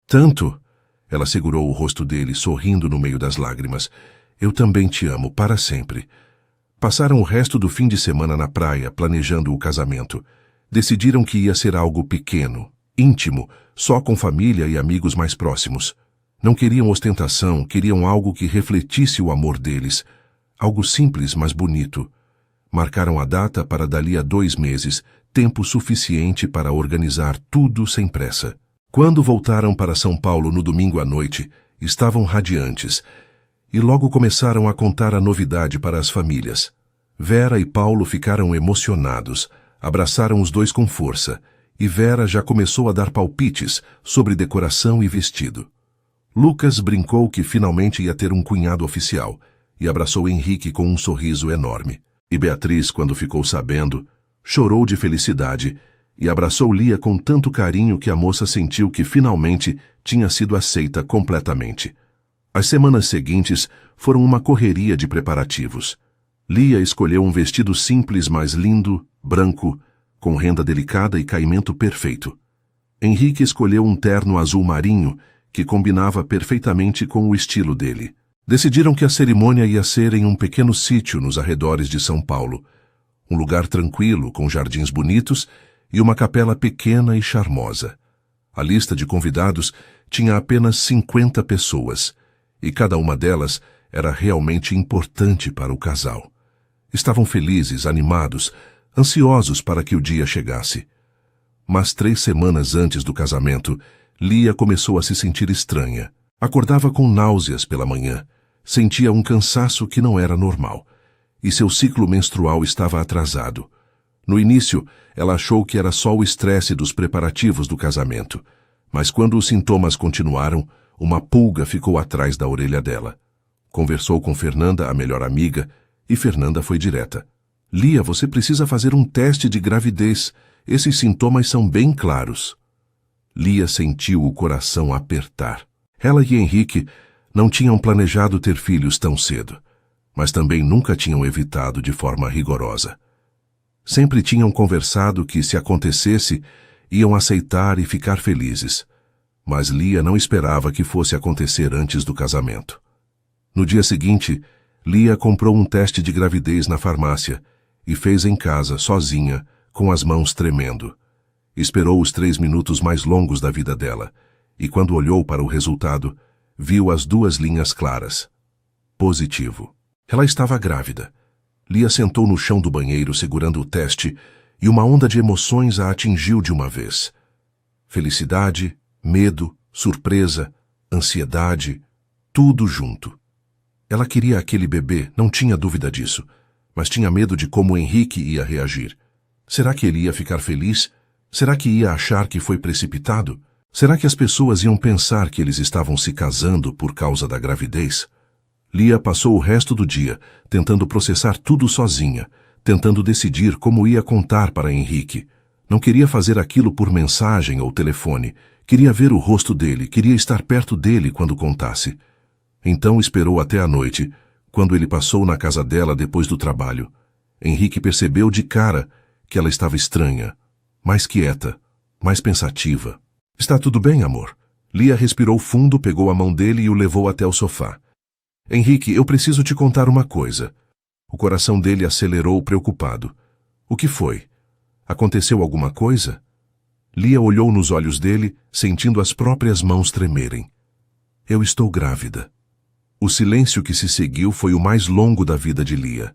Tanto! Ela segurou o rosto dele, sorrindo no meio das lágrimas. Eu também te amo, para sempre. Passaram o resto do fim de semana na praia, planejando o casamento. Decidiram que ia ser algo pequeno, íntimo, só com família e amigos mais próximos. Não queriam ostentação, queriam algo que refletisse o amor deles. Algo simples, mas bonito. Marcaram a data para dali a 2 meses, tempo suficiente para organizar tudo sem pressa. Quando voltaram para São Paulo no domingo à noite, estavam radiantes, e logo começaram a contar a novidade para as famílias. Vera e Paulo ficaram emocionados, abraçaram os dois com força, e Vera já começou a dar palpites sobre decoração e vestido. Lucas brincou que finalmente ia ter um cunhado oficial, e abraçou Henrique com um sorriso enorme. E Beatriz, quando ficou sabendo, chorou de felicidade e abraçou Lia com tanto carinho que a moça sentiu que finalmente tinha sido aceita completamente. As semanas seguintes foram uma correria de preparativos. Lia escolheu um vestido simples, mas lindo, branco, com renda delicada e caimento perfeito. Henrique escolheu um terno azul marinho que combinava perfeitamente com o estilo dele. Decidiram que a cerimônia ia ser em um pequeno sítio nos arredores de São Paulo, um lugar tranquilo, com jardins bonitos e uma capela pequena e charmosa. A lista de convidados tinha apenas 50 pessoas, e cada uma delas era realmente importante para o casal. Estavam felizes, animados, ansiosos para que o dia chegasse. Mas 3 semanas antes do casamento, Lia começou a se sentir estranha. Acordava com náuseas pela manhã, sentia um cansaço que não era normal, e seu ciclo menstrual estava atrasado. No início, ela achou que era só o estresse dos preparativos do casamento, mas quando os sintomas continuaram, uma pulga ficou atrás da orelha dela. Conversou com Fernanda, a melhor amiga, e Fernanda foi direta. Lia, você precisa fazer um teste de gravidez. Esses sintomas são bem claros. Lia sentiu o coração apertar. Ela e Henrique não tinham planejado ter filhos tão cedo, mas também nunca tinham evitado de forma rigorosa. Sempre tinham conversado que, se acontecesse, iam aceitar e ficar felizes. Mas Lia não esperava que fosse acontecer antes do casamento. No dia seguinte, Lia comprou um teste de gravidez na farmácia e fez em casa, sozinha, com as mãos tremendo. Esperou os 3 minutos mais longos da vida dela e, quando olhou para o resultado, viu as 2 linhas claras. Positivo. Ela estava grávida. Lia sentou no chão do banheiro segurando o teste e uma onda de emoções a atingiu de uma vez. Felicidade, medo, surpresa, ansiedade, tudo junto. Ela queria aquele bebê, não tinha dúvida disso, mas tinha medo de como Henrique ia reagir. Será que ele ia ficar feliz? Será que ia achar que foi precipitado? Será que as pessoas iam pensar que eles estavam se casando por causa da gravidez? Lia passou o resto do dia tentando processar tudo sozinha, tentando decidir como ia contar para Henrique. Não queria fazer aquilo por mensagem ou telefone. Queria ver o rosto dele, queria estar perto dele quando contasse. Então esperou até a noite, quando ele passou na casa dela depois do trabalho. Henrique percebeu de cara que ela estava estranha, mais quieta, mais pensativa. Está tudo bem, amor? Lia respirou fundo, pegou a mão dele e o levou até o sofá. Henrique, eu preciso te contar uma coisa. O coração dele acelerou preocupado. O que foi? Aconteceu alguma coisa? Lia olhou nos olhos dele, sentindo as próprias mãos tremerem. Eu estou grávida. O silêncio que se seguiu foi o mais longo da vida de Lia.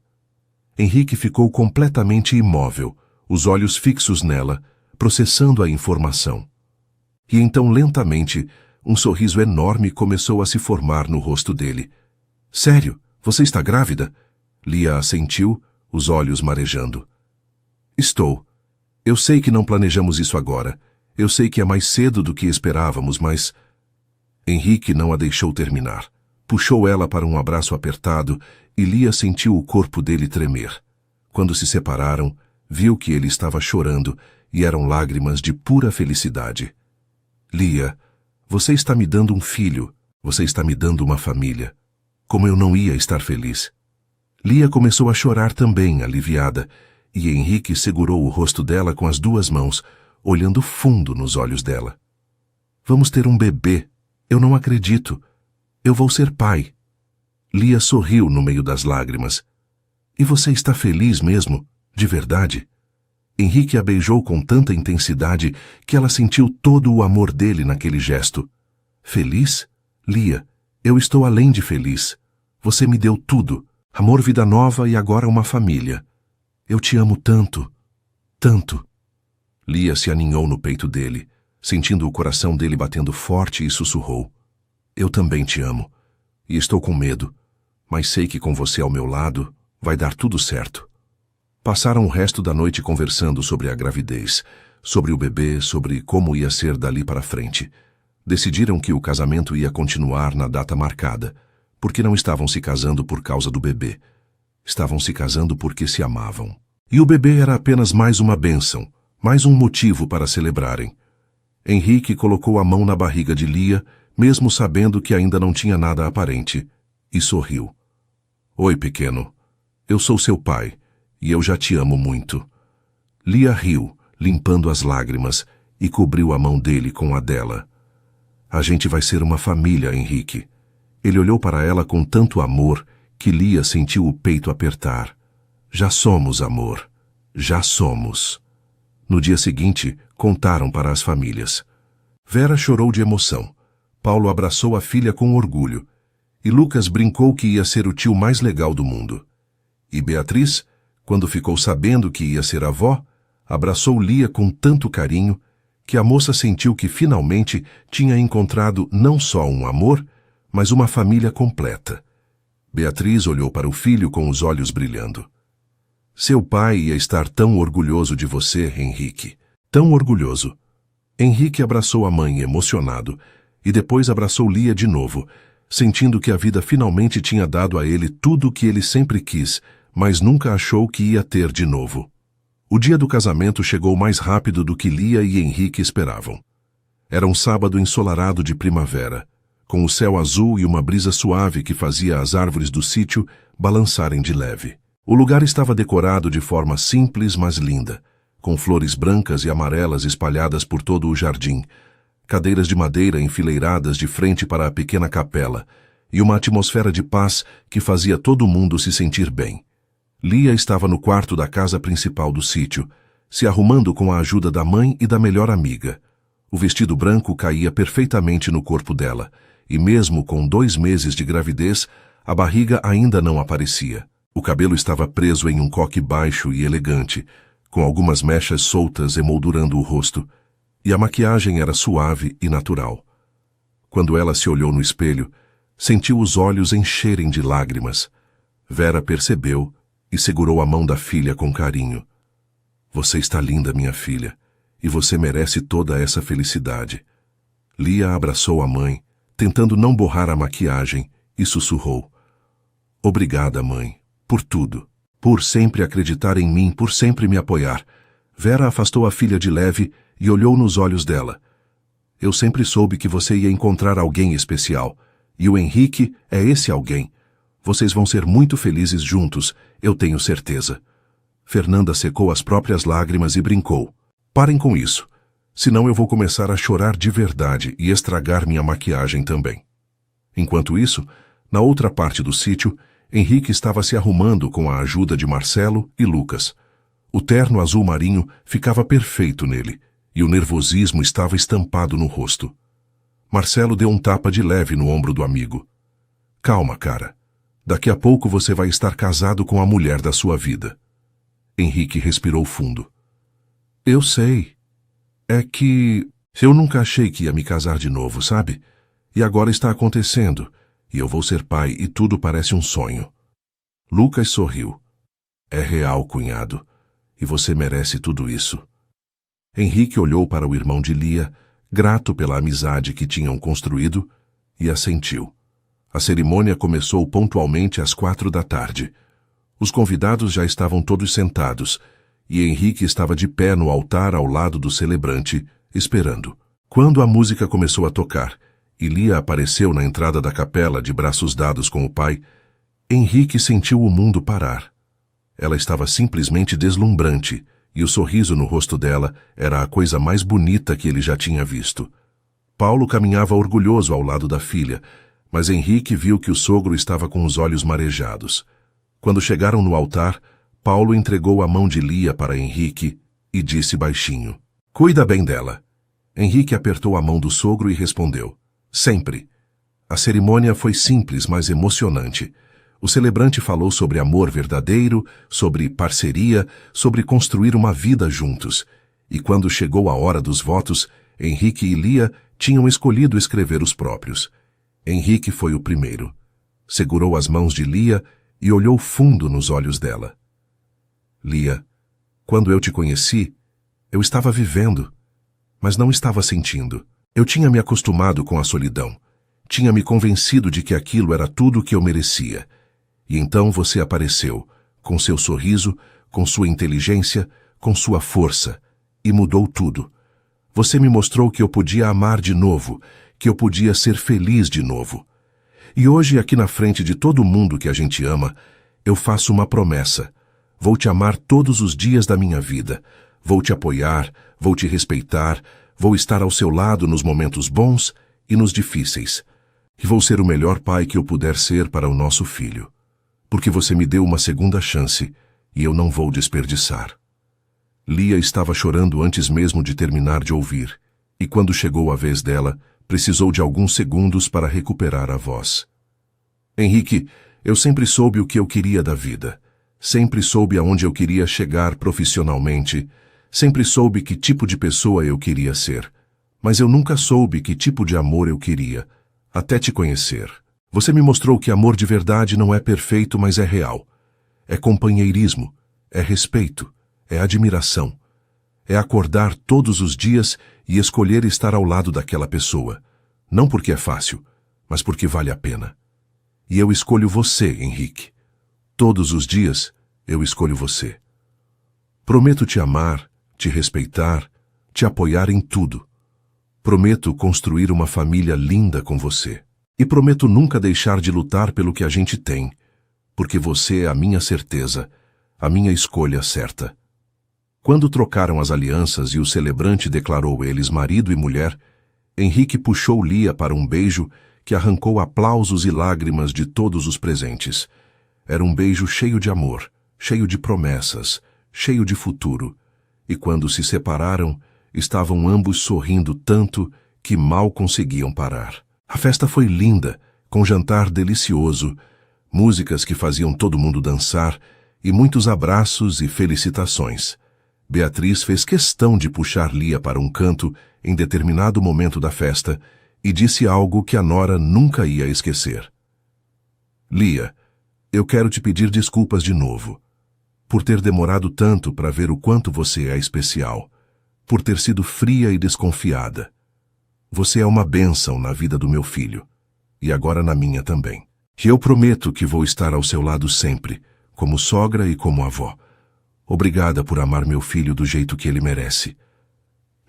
Henrique ficou completamente imóvel, os olhos fixos nela, processando a informação. E então, lentamente, um sorriso enorme começou a se formar no rosto dele. Sério? Você está grávida? Lia assentiu, os olhos marejando. Estou. Eu sei que não planejamos isso agora. Eu sei que é mais cedo do que esperávamos, mas... Henrique não a deixou terminar. Puxou ela para um abraço apertado e Lia sentiu o corpo dele tremer. Quando se separaram, viu que ele estava chorando e eram lágrimas de pura felicidade. Lia, você está me dando um filho. Você está me dando uma família. Como eu não ia estar feliz. Lia começou a chorar também, aliviada, e Henrique segurou o rosto dela com as 2 mãos, olhando fundo nos olhos dela. Vamos ter um bebê. Eu não acredito. Eu vou ser pai. Lia sorriu no meio das lágrimas. E você está feliz mesmo? De verdade? Henrique a beijou com tanta intensidade que ela sentiu todo o amor dele naquele gesto. Feliz? Lia, eu estou além de feliz. Você me deu tudo. Amor, vida nova e agora uma família. Eu te amo tanto, tanto. Lia se aninhou no peito dele, sentindo o coração dele batendo forte e sussurrou. Eu também te amo. E estou com medo, mas sei que com você ao meu lado vai dar tudo certo. Passaram o resto da noite conversando sobre a gravidez, sobre o bebê, sobre como ia ser dali para frente. Decidiram que o casamento ia continuar na data marcada, porque não estavam se casando por causa do bebê. Estavam se casando porque se amavam. E o bebê era apenas mais uma bênção, mais um motivo para celebrarem. Henrique colocou a mão na barriga de Lia, mesmo sabendo que ainda não tinha nada aparente, e sorriu. Oi, pequeno. Eu sou seu pai, e eu já te amo muito. Lia riu, limpando as lágrimas, e cobriu a mão dele com a dela. A gente vai ser uma família, Henrique. Ele olhou para ela com tanto amor que Lia sentiu o peito apertar. Já somos, amor. Já somos. No dia seguinte, contaram para as famílias. Vera chorou de emoção. Paulo abraçou a filha com orgulho. e Lucas brincou que ia ser o tio mais legal do mundo. E Beatriz, quando ficou sabendo que ia ser avó, abraçou Lia com tanto carinho que a moça sentiu que finalmente tinha encontrado não só um amor, mas uma família completa. Beatriz olhou para o filho com os olhos brilhando. Seu pai ia estar tão orgulhoso de você, Henrique. Tão orgulhoso. Henrique abraçou a mãe emocionado e depois abraçou Lia de novo, sentindo que a vida finalmente tinha dado a ele tudo o que ele sempre quis, mas nunca achou que ia ter de novo. O dia do casamento chegou mais rápido do que Lia e Henrique esperavam. Era um sábado ensolarado de primavera, com o céu azul e uma brisa suave que fazia as árvores do sítio balançarem de leve. O lugar estava decorado de forma simples, mas linda, com flores brancas e amarelas espalhadas por todo o jardim, cadeiras de madeira enfileiradas de frente para a pequena capela e uma atmosfera de paz que fazia todo mundo se sentir bem. Lia estava no quarto da casa principal do sítio, se arrumando com a ajuda da mãe e da melhor amiga. O vestido branco caía perfeitamente no corpo dela, e mesmo com 2 meses de gravidez, a barriga ainda não aparecia. O cabelo estava preso em um coque baixo e elegante, com algumas mechas soltas emoldurando o rosto, e a maquiagem era suave e natural. Quando ela se olhou no espelho, sentiu os olhos encherem de lágrimas. Vera percebeu e segurou a mão da filha com carinho. Você está linda, minha filha, e você merece toda essa felicidade. Lia abraçou a mãe, tentando não borrar a maquiagem, e sussurrou. Obrigada, mãe, por tudo. Por sempre acreditar em mim, por sempre me apoiar. Vera afastou a filha de leve e olhou nos olhos dela. Eu sempre soube que você ia encontrar alguém especial, e o Henrique é esse alguém. Vocês vão ser muito felizes juntos, eu tenho certeza. Fernanda secou as próprias lágrimas e brincou. Parem com isso, senão eu vou começar a chorar de verdade e estragar minha maquiagem também. Enquanto isso, na outra parte do sítio, Henrique estava se arrumando com a ajuda de Marcelo e Lucas. O terno azul marinho ficava perfeito nele, e o nervosismo estava estampado no rosto. Marcelo deu um tapa de leve no ombro do amigo. Calma, cara. Daqui a pouco você vai estar casado com a mulher da sua vida. Henrique respirou fundo. Eu sei. É que eu nunca achei que ia me casar de novo, sabe? E agora está acontecendo, e eu vou ser pai e tudo parece um sonho. Lucas sorriu. É real, cunhado, e você merece tudo isso. Henrique olhou para o irmão de Lia, grato pela amizade que tinham construído, e assentiu. A cerimônia começou pontualmente às 4 da tarde. Os convidados já estavam todos sentados, e Henrique estava de pé no altar ao lado do celebrante, esperando. Quando a música começou a tocar, e Lia apareceu na entrada da capela de braços dados com o pai, Henrique sentiu o mundo parar. Ela estava simplesmente deslumbrante, e o sorriso no rosto dela era a coisa mais bonita que ele já tinha visto. Paulo caminhava orgulhoso ao lado da filha, mas Henrique viu que o sogro estava com os olhos marejados. Quando chegaram no altar, Paulo entregou a mão de Lia para Henrique e disse baixinho, Cuida bem dela. Henrique apertou a mão do sogro e respondeu, Sempre. A cerimônia foi simples, mas emocionante. O celebrante falou sobre amor verdadeiro, sobre parceria, sobre construir uma vida juntos. E quando chegou a hora dos votos, Henrique e Lia tinham escolhido escrever os próprios. Henrique foi o primeiro. Segurou as mãos de Lia e olhou fundo nos olhos dela. Lia, quando eu te conheci, eu estava vivendo, mas não estava sentindo. Eu tinha me acostumado com a solidão. Tinha me convencido de que aquilo era tudo o que eu merecia. E então você apareceu, com seu sorriso, com sua inteligência, com sua força, e mudou tudo. Você me mostrou que eu podia amar de novo, que eu podia ser feliz de novo. E hoje, aqui na frente de todo mundo que a gente ama, eu faço uma promessa. Vou te amar todos os dias da minha vida. Vou te apoiar, vou te respeitar, vou estar ao seu lado nos momentos bons e nos difíceis. E vou ser o melhor pai que eu puder ser para o nosso filho. Porque você me deu uma segunda chance e eu não vou desperdiçar. Lia estava chorando antes mesmo de terminar de ouvir, e quando chegou a vez dela, precisou de alguns segundos para recuperar a voz. Henrique, eu sempre soube o que eu queria da vida. Sempre soube aonde eu queria chegar profissionalmente. Sempre soube que tipo de pessoa eu queria ser. Mas eu nunca soube que tipo de amor eu queria, até te conhecer. Você me mostrou que amor de verdade não é perfeito, mas é real. É companheirismo, é respeito, é admiração. É acordar todos os dias e escolher estar ao lado daquela pessoa. Não porque é fácil, mas porque vale a pena. E eu escolho você, Henrique. Todos os dias, eu escolho você. Prometo te amar, te respeitar, te apoiar em tudo. Prometo construir uma família linda com você. E prometo nunca deixar de lutar pelo que a gente tem, porque você é a minha certeza, a minha escolha certa. Quando trocaram as alianças e o celebrante declarou eles marido e mulher, Henrique puxou Lia para um beijo que arrancou aplausos e lágrimas de todos os presentes. Era um beijo cheio de amor, cheio de promessas, cheio de futuro. E quando se separaram, estavam ambos sorrindo tanto que mal conseguiam parar. A festa foi linda, com jantar delicioso, músicas que faziam todo mundo dançar e muitos abraços e felicitações. Beatriz fez questão de puxar Lia para um canto em determinado momento da festa e disse algo que a nora nunca ia esquecer. Lia, eu quero te pedir desculpas de novo, por ter demorado tanto para ver o quanto você é especial, por ter sido fria e desconfiada. Você é uma bênção na vida do meu filho, e agora na minha também. E eu prometo que vou estar ao seu lado sempre, como sogra e como avó. Obrigada por amar meu filho do jeito que ele merece.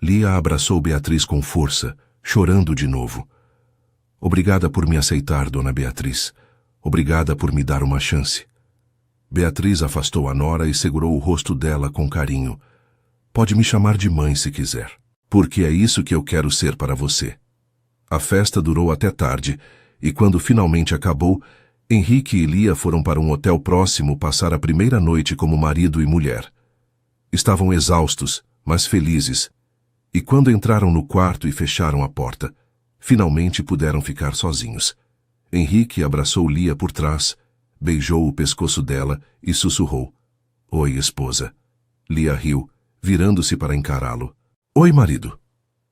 Lia abraçou Beatriz com força, chorando de novo. Obrigada por me aceitar, dona Beatriz. Obrigada por me dar uma chance. Beatriz afastou a nora e segurou o rosto dela com carinho. Pode me chamar de mãe se quiser, porque é isso que eu quero ser para você. A festa durou até tarde, e quando finalmente acabou, Henrique e Lia foram para um hotel próximo passar a primeira noite como marido e mulher. Estavam exaustos, mas felizes, e quando entraram no quarto e fecharam a porta, finalmente puderam ficar sozinhos. Henrique abraçou Lia por trás, beijou o pescoço dela e sussurrou: Oi, esposa. Lia riu, virando-se para encará-lo. Oi, marido.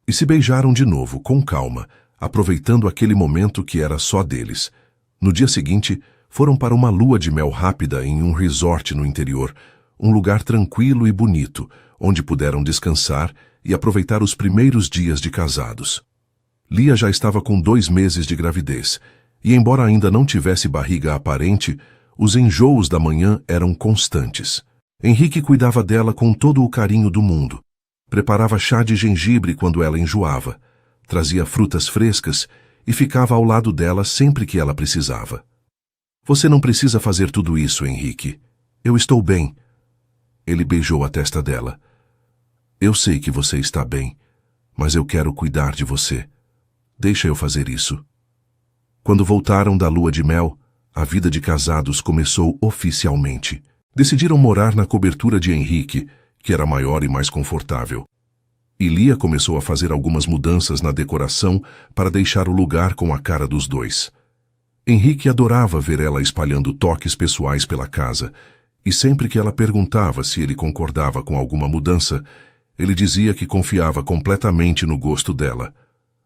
E se beijaram de novo, com calma, aproveitando aquele momento que era só deles. No dia seguinte, foram para uma lua de mel rápida em um resort no interior, um lugar tranquilo e bonito, onde puderam descansar e aproveitar os primeiros dias de casados. Lia já estava com 2 meses de gravidez, e embora ainda não tivesse barriga aparente, os enjoos da manhã eram constantes. Henrique cuidava dela com todo o carinho do mundo. Preparava chá de gengibre quando ela enjoava, trazia frutas frescas e ficava ao lado dela sempre que ela precisava. Você não precisa fazer tudo isso, Henrique. Eu estou bem. Ele beijou a testa dela. Eu sei que você está bem, mas eu quero cuidar de você. Deixa eu fazer isso. Quando voltaram da lua de mel, a vida de casados começou oficialmente. Decidiram morar na cobertura de Henrique, que era maior e mais confortável. E Lia começou a fazer algumas mudanças na decoração para deixar o lugar com a cara dos dois. Henrique adorava ver ela espalhando toques pessoais pela casa, e sempre que ela perguntava se ele concordava com alguma mudança, ele dizia que confiava completamente no gosto dela.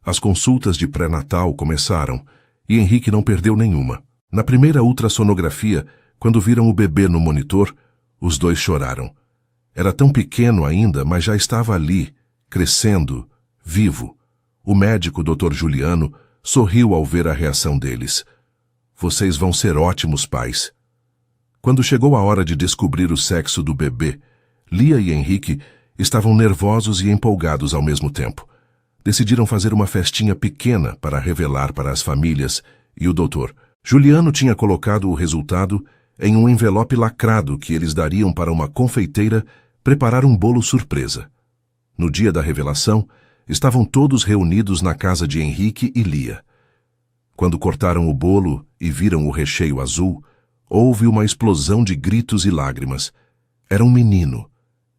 As consultas de pré-natal começaram, e Henrique não perdeu nenhuma. Na primeira ultrassonografia, quando viram o bebê no monitor, os dois choraram. Era tão pequeno ainda, mas já estava ali, crescendo, vivo. O médico, Dr. Juliano, sorriu ao ver a reação deles. Vocês vão ser ótimos pais. Quando chegou a hora de descobrir o sexo do bebê, Lia e Henrique estavam nervosos e empolgados ao mesmo tempo. Decidiram fazer uma festinha pequena para revelar para as famílias, e o doutor Juliano tinha colocado o resultado em um envelope lacrado que eles dariam para uma confeiteira preparar um bolo surpresa. No dia da revelação, estavam todos reunidos na casa de Henrique e Lia. Quando cortaram o bolo e viram o recheio azul, houve uma explosão de gritos e lágrimas. Era um menino.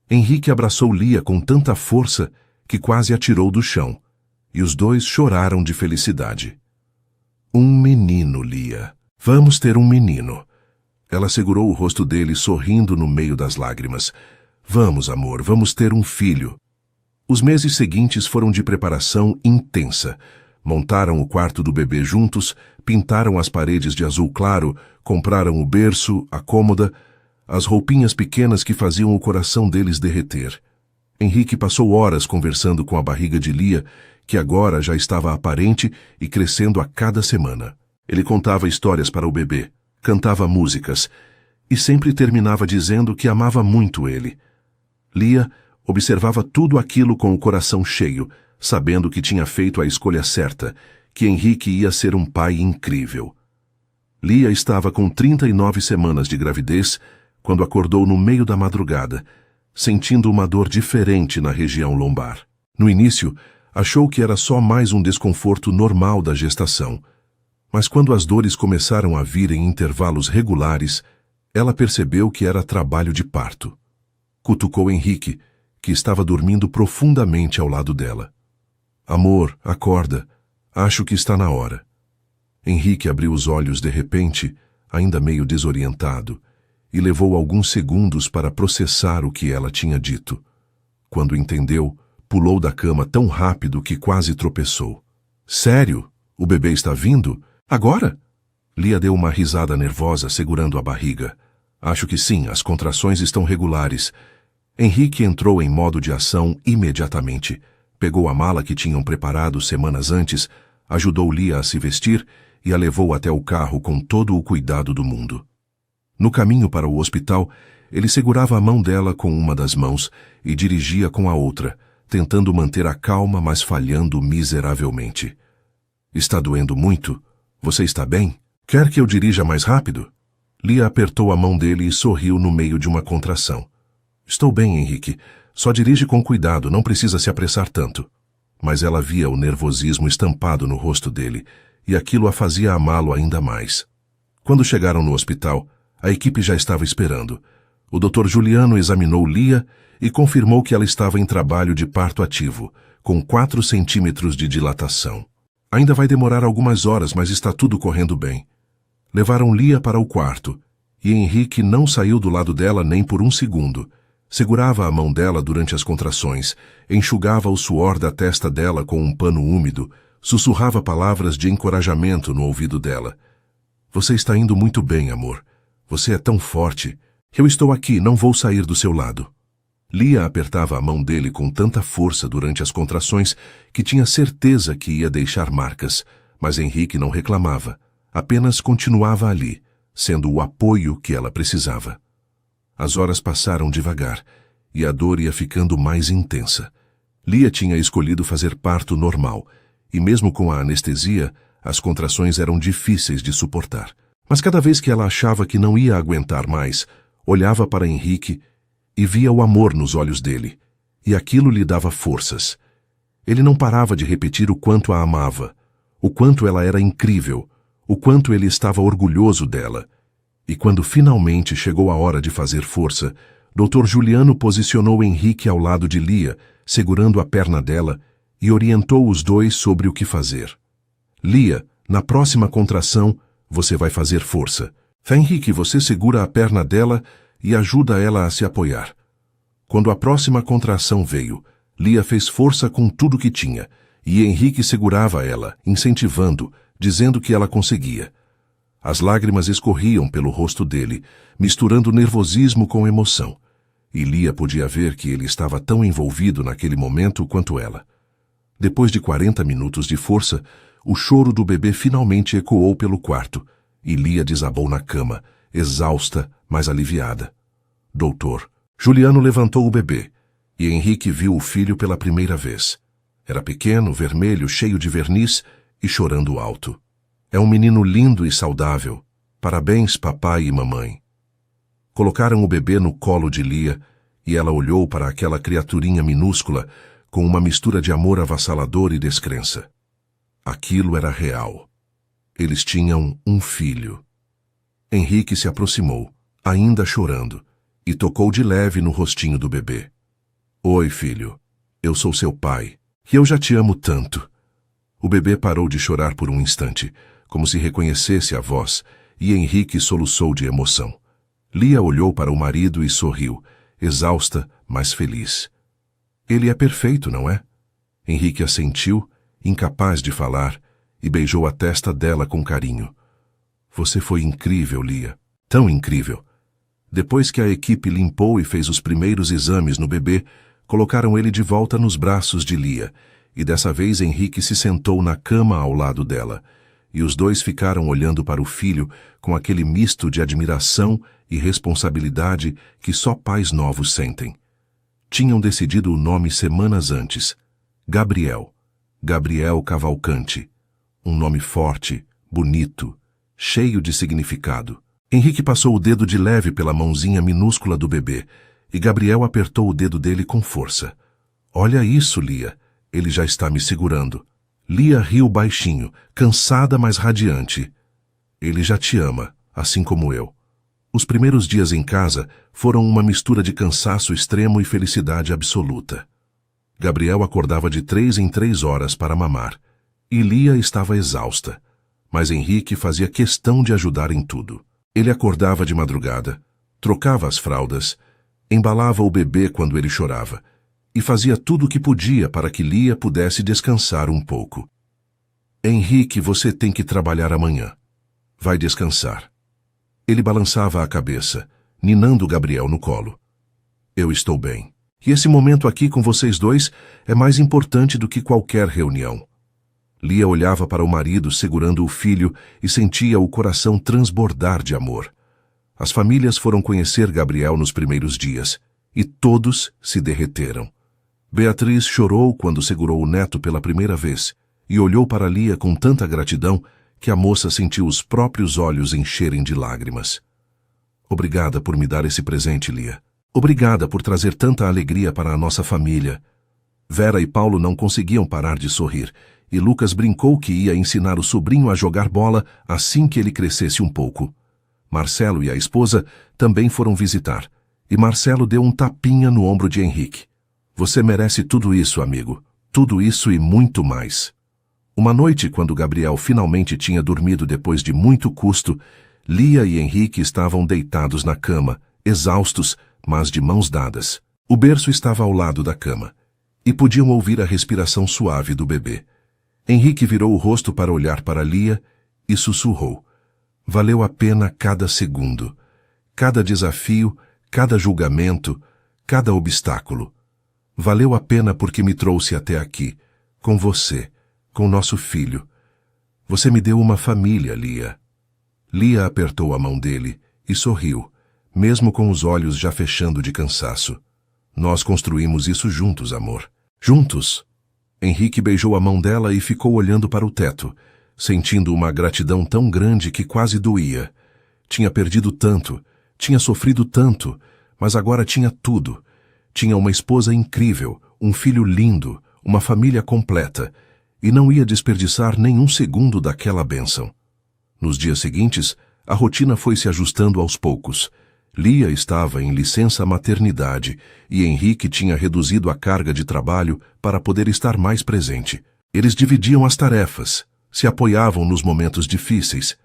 Henrique abraçou Lia com tanta força que quase a tirou do chão, e os dois choraram de felicidade. Um menino, Lia. Vamos ter um menino. Ela segurou o rosto dele, sorrindo no meio das lágrimas. Vamos, amor, vamos ter um filho. Os meses seguintes foram de preparação intensa. Montaram o quarto do bebê juntos, pintaram as paredes de azul claro, compraram o berço, a cômoda, as roupinhas pequenas que faziam o coração deles derreter. Henrique passou horas conversando com a barriga de Lia, que agora já estava aparente e crescendo a cada semana. Ele contava histórias para o bebê, cantava músicas e sempre terminava dizendo que amava muito ele. Lia observava tudo aquilo com o coração cheio, sabendo que tinha feito a escolha certa, que Henrique ia ser um pai incrível. Lia estava com 39 semanas de gravidez quando acordou no meio da madrugada, sentindo uma dor diferente na região lombar. No início, achou que era só mais um desconforto normal da gestação, mas quando as dores começaram a vir em intervalos regulares, ela percebeu que era trabalho de parto. Cutucou Henrique, que estava dormindo profundamente ao lado dela. Amor, acorda. Acho que está na hora. Henrique abriu os olhos de repente, ainda meio desorientado, e levou alguns segundos para processar o que ela tinha dito. Quando entendeu, pulou da cama tão rápido que quase tropeçou. Sério? O bebê está vindo? Agora? Lia deu uma risada nervosa, segurando a barriga. Acho que sim, as contrações estão regulares. Henrique entrou em modo de ação imediatamente. Pegou a mala que tinham preparado semanas antes, ajudou Lia a se vestir e a levou até o carro com todo o cuidado do mundo. No caminho para o hospital, ele segurava a mão dela com uma das mãos e dirigia com a outra, tentando manter a calma, mas falhando miseravelmente. Está doendo muito? Você está bem? Quer que eu dirija mais rápido? Lia apertou a mão dele e sorriu no meio de uma contração. Estou bem, Henrique. Só dirige com cuidado, não precisa se apressar tanto. Mas ela via o nervosismo estampado no rosto dele, e aquilo a fazia amá-lo ainda mais. Quando chegaram no hospital, a equipe já estava esperando. O Dr. Juliano examinou Lia e confirmou que ela estava em trabalho de parto ativo, com 4 centímetros de dilatação. Ainda vai demorar algumas horas, mas está tudo correndo bem. Levaram Lia para o quarto, e Henrique não saiu do lado dela nem por um segundo. Segurava a mão dela durante as contrações, enxugava o suor da testa dela com um pano úmido, sussurrava palavras de encorajamento no ouvido dela. Você está indo muito bem, amor. Você é tão forte. Eu estou aqui, não vou sair do seu lado. Lia apertava a mão dele com tanta força durante as contrações que tinha certeza que ia deixar marcas, mas Henrique não reclamava, apenas continuava ali, sendo o apoio que ela precisava. As horas passaram devagar, e a dor ia ficando mais intensa. Lia tinha escolhido fazer parto normal, e mesmo com a anestesia, as contrações eram difíceis de suportar. Mas cada vez que ela achava que não ia aguentar mais, olhava para Henrique e via o amor nos olhos dele, e aquilo lhe dava forças. Ele não parava de repetir o quanto a amava, o quanto ela era incrível, o quanto ele estava orgulhoso dela. E quando finalmente chegou a hora de fazer força, Dr. Juliano posicionou Henrique ao lado de Lia, segurando a perna dela, e orientou os dois sobre o que fazer. Lia, na próxima contração, você vai fazer força. Henrique, você segura a perna dela e ajuda ela a se apoiar. Quando a próxima contração veio, Lia fez força com tudo que tinha, e Henrique segurava ela, incentivando, dizendo que ela conseguia. As lágrimas escorriam pelo rosto dele, misturando nervosismo com emoção, e Lia podia ver que ele estava tão envolvido naquele momento quanto ela. Depois de 40 minutos de força, o choro do bebê finalmente ecoou pelo quarto, e Lia desabou na cama, exausta, mas aliviada. Doutor, Juliano levantou o bebê, e Henrique viu o filho pela primeira vez. Era pequeno, vermelho, cheio de verniz e chorando alto. É um menino lindo e saudável. Parabéns, papai e mamãe. Colocaram o bebê no colo de Lia, e ela olhou para aquela criaturinha minúscula com uma mistura de amor avassalador e descrença. Aquilo era real. Eles tinham um filho. Henrique se aproximou, ainda chorando, e tocou de leve no rostinho do bebê. Oi, filho. Eu sou seu pai, e eu já te amo tanto. O bebê parou de chorar por um instante, como se reconhecesse a voz, e Henrique soluçou de emoção. Lia olhou para o marido e sorriu, exausta, mas feliz. Ele é perfeito, não é? Henrique assentiu, incapaz de falar, e beijou a testa dela com carinho. Você foi incrível, Lia. Tão incrível. Depois que a equipe limpou e fez os primeiros exames no bebê, colocaram ele de volta nos braços de Lia, e dessa vez Henrique se sentou na cama ao lado dela, e os dois ficaram olhando para o filho com aquele misto de admiração e responsabilidade que só pais novos sentem. Tinham decidido o nome semanas antes. Gabriel. Gabriel Cavalcante. Um nome forte, bonito, cheio de significado. Henrique passou o dedo de leve pela mãozinha minúscula do bebê, e Gabriel apertou o dedo dele com força. Olha isso, Lia. Ele já está me segurando. Lia riu baixinho, cansada, mas radiante. Ele já te ama, assim como eu. Os primeiros dias em casa foram uma mistura de cansaço extremo e felicidade absoluta. Gabriel acordava de 3 em 3 horas para mamar, e Lia estava exausta, mas Henrique fazia questão de ajudar em tudo. Ele acordava de madrugada, trocava as fraldas, embalava o bebê quando ele chorava, e fazia tudo o que podia para que Lia pudesse descansar um pouco. Henrique, você tem que trabalhar amanhã. Vai descansar. Ele balançava a cabeça, ninando Gabriel no colo. Eu estou bem. E esse momento aqui com vocês dois é mais importante do que qualquer reunião. Lia olhava para o marido segurando o filho e sentia o coração transbordar de amor. As famílias foram conhecer Gabriel nos primeiros dias, e todos se derreteram. Beatriz chorou quando segurou o neto pela primeira vez e olhou para Lia com tanta gratidão que a moça sentiu os próprios olhos encherem de lágrimas. Obrigada por me dar esse presente, Lia. Obrigada por trazer tanta alegria para a nossa família. Vera e Paulo não conseguiam parar de sorrir, e Lucas brincou que ia ensinar o sobrinho a jogar bola assim que ele crescesse um pouco. Marcelo e a esposa também foram visitar, e Marcelo deu um tapinha no ombro de Henrique. Você merece tudo isso, amigo. Tudo isso e muito mais. Uma noite, quando Gabriel finalmente tinha dormido depois de muito custo, Lia e Henrique estavam deitados na cama, exaustos, mas de mãos dadas. O berço estava ao lado da cama, e podiam ouvir a respiração suave do bebê. Henrique virou o rosto para olhar para Lia e sussurrou. Valeu a pena cada segundo, cada desafio, cada julgamento, cada obstáculo. Valeu a pena porque me trouxe até aqui, com você, com nosso filho. Você me deu uma família, Lia. Lia apertou a mão dele e sorriu, mesmo com os olhos já fechando de cansaço. Nós construímos isso juntos, amor. Juntos. Henrique beijou a mão dela e ficou olhando para o teto, sentindo uma gratidão tão grande que quase doía. Tinha perdido tanto, tinha sofrido tanto, mas agora tinha tudo. Tinha uma esposa incrível, um filho lindo, uma família completa, e não ia desperdiçar nenhum segundo daquela bênção. Nos dias seguintes, a rotina foi se ajustando aos poucos. Lia estava em licença maternidade e Henrique tinha reduzido a carga de trabalho para poder estar mais presente. Eles dividiam as tarefas, se apoiavam nos momentos difíceis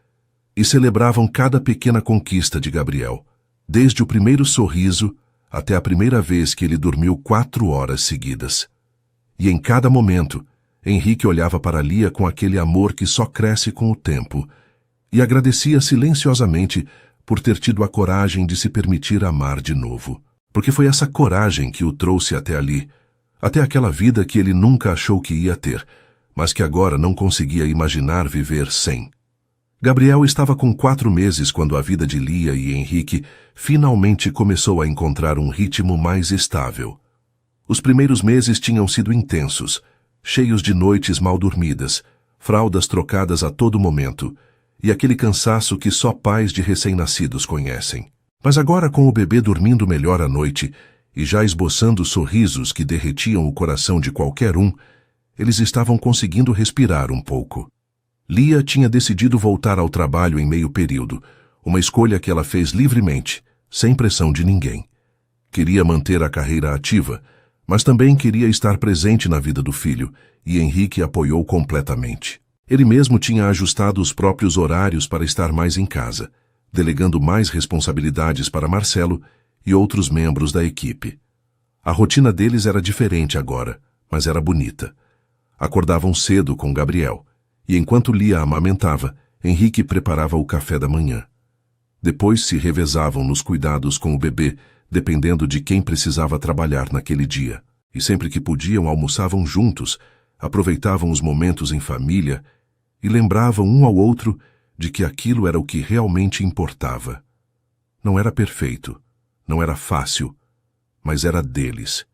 e celebravam cada pequena conquista de Gabriel, desde o primeiro sorriso até a primeira vez que ele dormiu 4 horas seguidas. E em cada momento, Henrique olhava para Lia com aquele amor que só cresce com o tempo e agradecia silenciosamente por ter tido a coragem de se permitir amar de novo. Porque foi essa coragem que o trouxe até ali, até aquela vida que ele nunca achou que ia ter, mas que agora não conseguia imaginar viver sem. Gabriel estava com 4 meses quando a vida de Lia e Henrique finalmente começou a encontrar um ritmo mais estável. Os primeiros meses tinham sido intensos, cheios de noites mal dormidas, fraldas trocadas a todo momento, e aquele cansaço que só pais de recém-nascidos conhecem. Mas agora, com o bebê dormindo melhor à noite e já esboçando sorrisos que derretiam o coração de qualquer um, eles estavam conseguindo respirar um pouco. Lia tinha decidido voltar ao trabalho em meio período, uma escolha que ela fez livremente, sem pressão de ninguém. Queria manter a carreira ativa, mas também queria estar presente na vida do filho, e Henrique apoiou completamente. Ele mesmo tinha ajustado os próprios horários para estar mais em casa, delegando mais responsabilidades para Marcelo e outros membros da equipe. A rotina deles era diferente agora, mas era bonita. Acordavam cedo com Gabriel, e enquanto Lia amamentava, Henrique preparava o café da manhã. Depois se revezavam nos cuidados com o bebê, dependendo de quem precisava trabalhar naquele dia. E sempre que podiam almoçavam juntos, aproveitavam os momentos em família e lembravam um ao outro de que aquilo era o que realmente importava. Não era perfeito, não era fácil, mas era deles,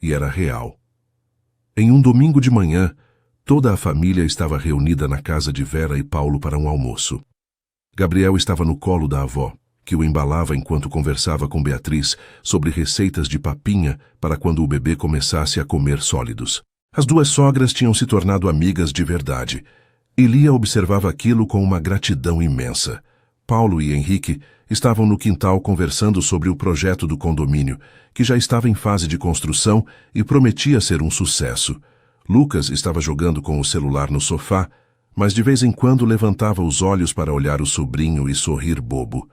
e era real. Em um domingo de manhã, toda a família estava reunida na casa de Vera e Paulo para um almoço. Gabriel estava no colo da avó, que o embalava enquanto conversava com Beatriz sobre receitas de papinha para quando o bebê começasse a comer sólidos. As duas sogras tinham se tornado amigas de verdade, e Lia observava aquilo com uma gratidão imensa. Paulo e Henrique estavam no quintal conversando sobre o projeto do condomínio, que já estava em fase de construção e prometia ser um sucesso. Lucas estava jogando com o celular no sofá, mas de vez em quando levantava os olhos para olhar o sobrinho e sorrir bobo.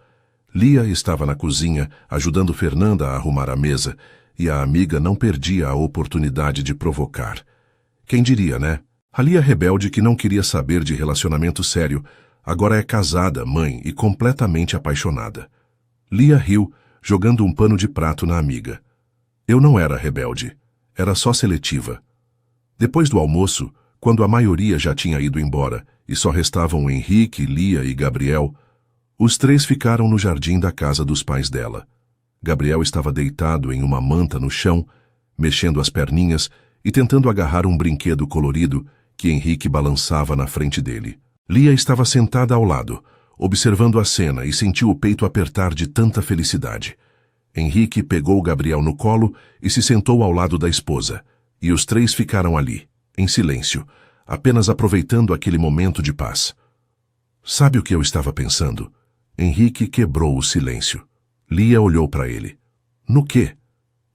Lia estava na cozinha, ajudando Fernanda a arrumar a mesa, e a amiga não perdia a oportunidade de provocar. Quem diria, né? A Lia rebelde que não queria saber de relacionamento sério, agora é casada, mãe e completamente apaixonada. Lia riu, jogando um pano de prato na amiga. Eu não era rebelde, era só seletiva. Depois do almoço, quando a maioria já tinha ido embora e só restavam Henrique, Lia e Gabriel, os três ficaram no jardim da casa dos pais dela. Gabriel estava deitado em uma manta no chão, mexendo as perninhas e tentando agarrar um brinquedo colorido que Henrique balançava na frente dele. Lia estava sentada ao lado, observando a cena e sentiu o peito apertar de tanta felicidade. Henrique pegou Gabriel no colo e se sentou ao lado da esposa, e os três ficaram ali, em silêncio, apenas aproveitando aquele momento de paz. Sabe o que eu estava pensando? Henrique quebrou o silêncio. Lia olhou para ele. No quê?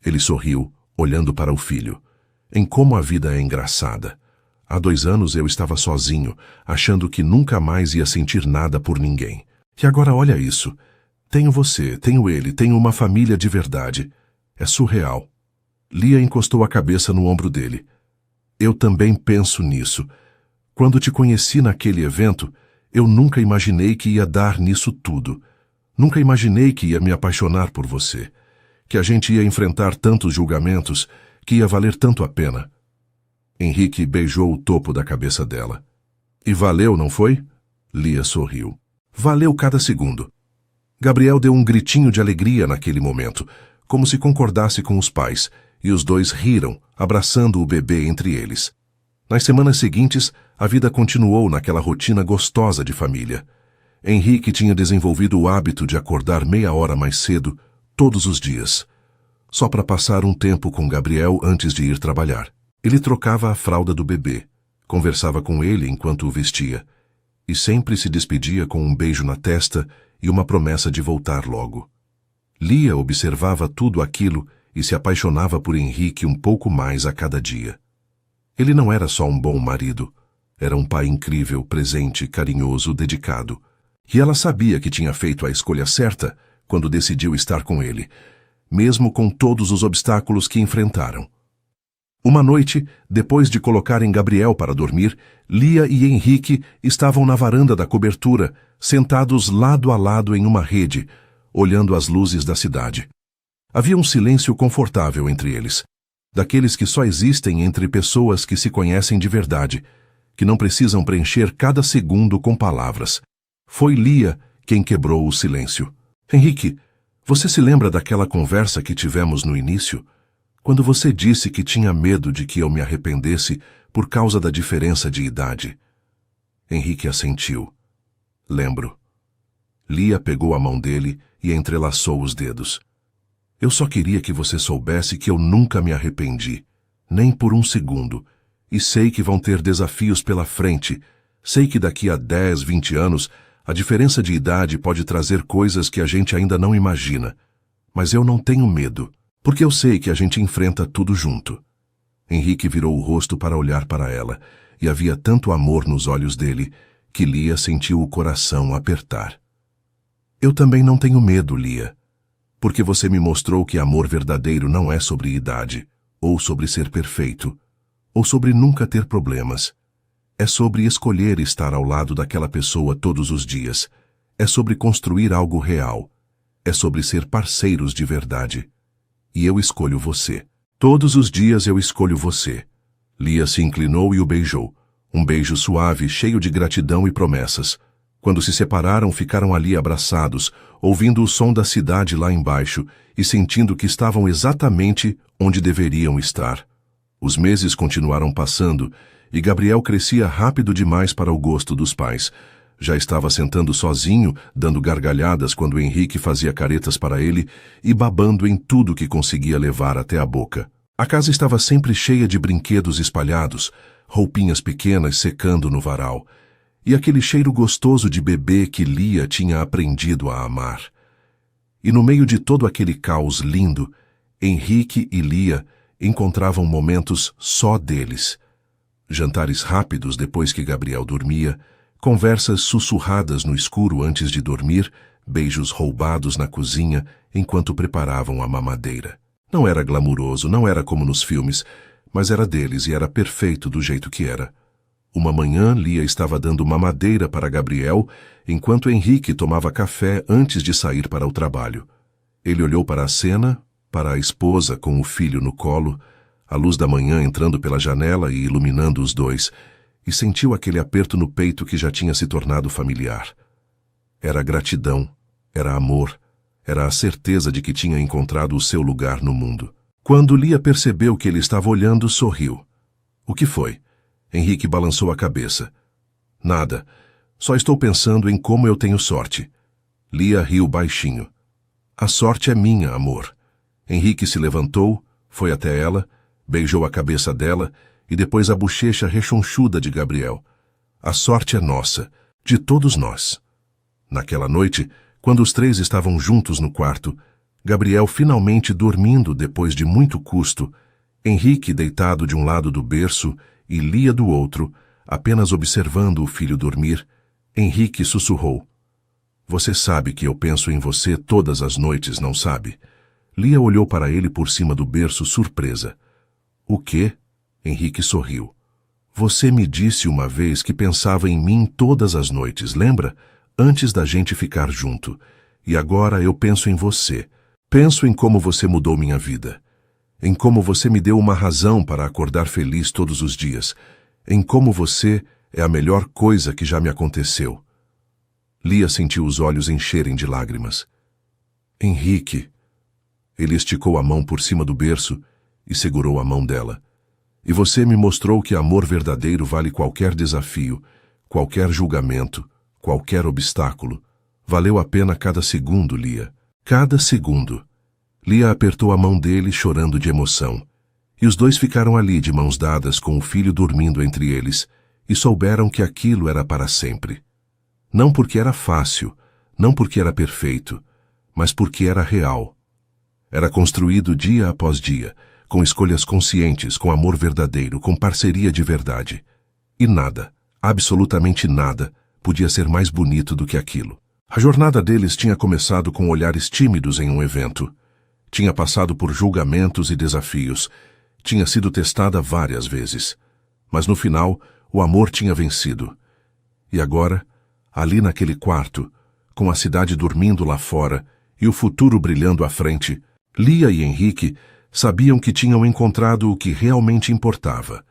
Ele sorriu, olhando para o filho. Em como a vida é engraçada. Há 2 anos eu estava sozinho, achando que nunca mais ia sentir nada por ninguém. E agora olha isso. Tenho você, tenho ele, tenho uma família de verdade. É surreal. Lia encostou a cabeça no ombro dele. Eu também penso nisso. Quando te conheci naquele evento, eu nunca imaginei que ia dar nisso tudo. Nunca imaginei que ia me apaixonar por você. Que a gente ia enfrentar tantos julgamentos, que ia valer tanto a pena. Henrique beijou o topo da cabeça dela. E valeu, não foi? Lia sorriu. Valeu cada segundo. Gabriel deu um gritinho de alegria naquele momento, como se concordasse com os pais, e os dois riram, abraçando o bebê entre eles. Nas semanas seguintes, a vida continuou naquela rotina gostosa de família. Henrique tinha desenvolvido o hábito de acordar meia hora mais cedo, todos os dias, só para passar um tempo com Gabriel antes de ir trabalhar. Ele trocava a fralda do bebê, conversava com ele enquanto o vestia, e sempre se despedia com um beijo na testa e uma promessa de voltar logo. Lia observava tudo aquilo e se apaixonava por Henrique um pouco mais a cada dia. Ele não era só um bom marido, era um pai incrível, presente, carinhoso, dedicado. E ela sabia que tinha feito a escolha certa quando decidiu estar com ele, mesmo com todos os obstáculos que enfrentaram. Uma noite, depois de colocarem Gabriel para dormir, Lia e Henrique estavam na varanda da cobertura, sentados lado a lado em uma rede, olhando as luzes da cidade. Havia um silêncio confortável entre eles, daqueles que só existem entre pessoas que se conhecem de verdade, que não precisam preencher cada segundo com palavras. Foi Lia quem quebrou o silêncio. Henrique, você se lembra daquela conversa que tivemos no início? Quando você disse que tinha medo de que eu me arrependesse por causa da diferença de idade. Henrique assentiu. Lembro. Lia pegou a mão dele e entrelaçou os dedos. Eu só queria que você soubesse que eu nunca me arrependi, nem por um segundo, e sei que vão ter desafios pela frente. Sei que daqui a 10, 20 anos, a diferença de idade pode trazer coisas que a gente ainda não imagina. Mas eu não tenho medo, porque eu sei que a gente enfrenta tudo junto. Henrique virou o rosto para olhar para ela, e havia tanto amor nos olhos dele que Lia sentiu o coração apertar. Eu também não tenho medo, Lia, porque você me mostrou que amor verdadeiro não é sobre idade, ou sobre ser perfeito, ou sobre nunca ter problemas. É sobre escolher estar ao lado daquela pessoa todos os dias. É sobre construir algo real. É sobre ser parceiros de verdade. E eu escolho você. Todos os dias eu escolho você. Lia se inclinou e o beijou. Um beijo suave, cheio de gratidão e promessas. Quando se separaram, ficaram ali abraçados, ouvindo o som da cidade lá embaixo e sentindo que estavam exatamente onde deveriam estar. Os meses continuaram passando e Gabriel crescia rápido demais para o gosto dos pais. Já estava sentando sozinho, dando gargalhadas quando Henrique fazia caretas para ele e babando em tudo que conseguia levar até a boca. A casa estava sempre cheia de brinquedos espalhados, roupinhas pequenas secando no varal, e aquele cheiro gostoso de bebê que Lia tinha aprendido a amar. E no meio de todo aquele caos lindo, Henrique e Lia encontravam momentos só deles. Jantares rápidos depois que Gabriel dormia, conversas sussurradas no escuro antes de dormir, beijos roubados na cozinha enquanto preparavam a mamadeira. Não era glamuroso, não era como nos filmes, mas era deles e era perfeito do jeito que era. Uma manhã, Lia estava dando mamadeira para Gabriel, enquanto Henrique tomava café antes de sair para o trabalho. Ele olhou para a cena, para a esposa com o filho no colo, a luz da manhã entrando pela janela e iluminando os dois, e sentiu aquele aperto no peito que já tinha se tornado familiar. Era gratidão, era amor, era a certeza de que tinha encontrado o seu lugar no mundo. Quando Lia percebeu que ele estava olhando, sorriu. O que foi? Henrique balançou a cabeça. Nada, só estou pensando em como eu tenho sorte. Lia riu baixinho. A sorte é minha, amor. Henrique se levantou, foi até ela, beijou a cabeça dela e depois a bochecha rechonchuda de Gabriel. A sorte é nossa, de todos nós. Naquela noite, quando os três estavam juntos no quarto, Gabriel finalmente dormindo depois de muito custo, Henrique deitado de um lado do berço e Lia do outro, apenas observando o filho dormir, Henrique sussurrou. Você sabe que eu penso em você todas as noites, não sabe? Lia olhou para ele por cima do berço, surpresa. O quê? Henrique sorriu. Você me disse uma vez que pensava em mim todas as noites, lembra? Antes da gente ficar junto. E agora eu penso em você. Penso em como você mudou minha vida. Em como você me deu uma razão para acordar feliz todos os dias. Em como você é a melhor coisa que já me aconteceu. Lia sentiu os olhos encherem de lágrimas. Henrique. Ele esticou a mão por cima do berço e segurou a mão dela. E você me mostrou que amor verdadeiro vale qualquer desafio, qualquer julgamento, qualquer obstáculo. Valeu a pena cada segundo, Lia. Cada segundo. Lia apertou a mão dele, chorando de emoção. E os dois ficaram ali de mãos dadas com o filho dormindo entre eles, e souberam que aquilo era para sempre. Não porque era fácil, não porque era perfeito, mas porque era real. Era construído dia após dia, com escolhas conscientes, com amor verdadeiro, com parceria de verdade. E nada, absolutamente nada, podia ser mais bonito do que aquilo. A jornada deles tinha começado com olhares tímidos em um evento. Tinha passado por julgamentos e desafios. Tinha sido testada várias vezes. Mas no final, o amor tinha vencido. E agora, ali naquele quarto, com a cidade dormindo lá fora e o futuro brilhando à frente, Lia e Henrique sabiam que tinham encontrado o que realmente importava,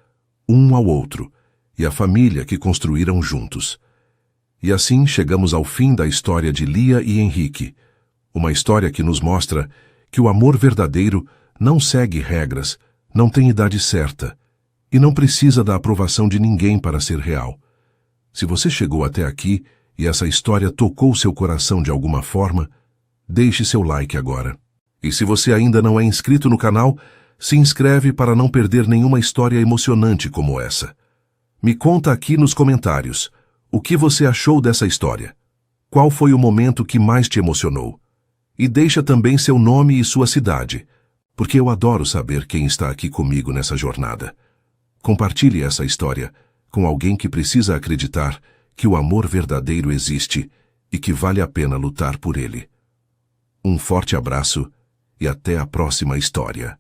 um ao outro, e a família que construíram juntos. E assim chegamos ao fim da história de Lia e Henrique, uma história que nos mostra que o amor verdadeiro não segue regras, não tem idade certa, e não precisa da aprovação de ninguém para ser real. Se você chegou até aqui e essa história tocou seu coração de alguma forma, deixe seu like agora. E se você ainda não é inscrito no canal, se inscreve para não perder nenhuma história emocionante como essa. Me conta aqui nos comentários o que você achou dessa história. Qual foi o momento que mais te emocionou? E deixa também seu nome e sua cidade, porque eu adoro saber quem está aqui comigo nessa jornada. Compartilhe essa história com alguém que precisa acreditar que o amor verdadeiro existe e que vale a pena lutar por ele. Um forte abraço e até a próxima história.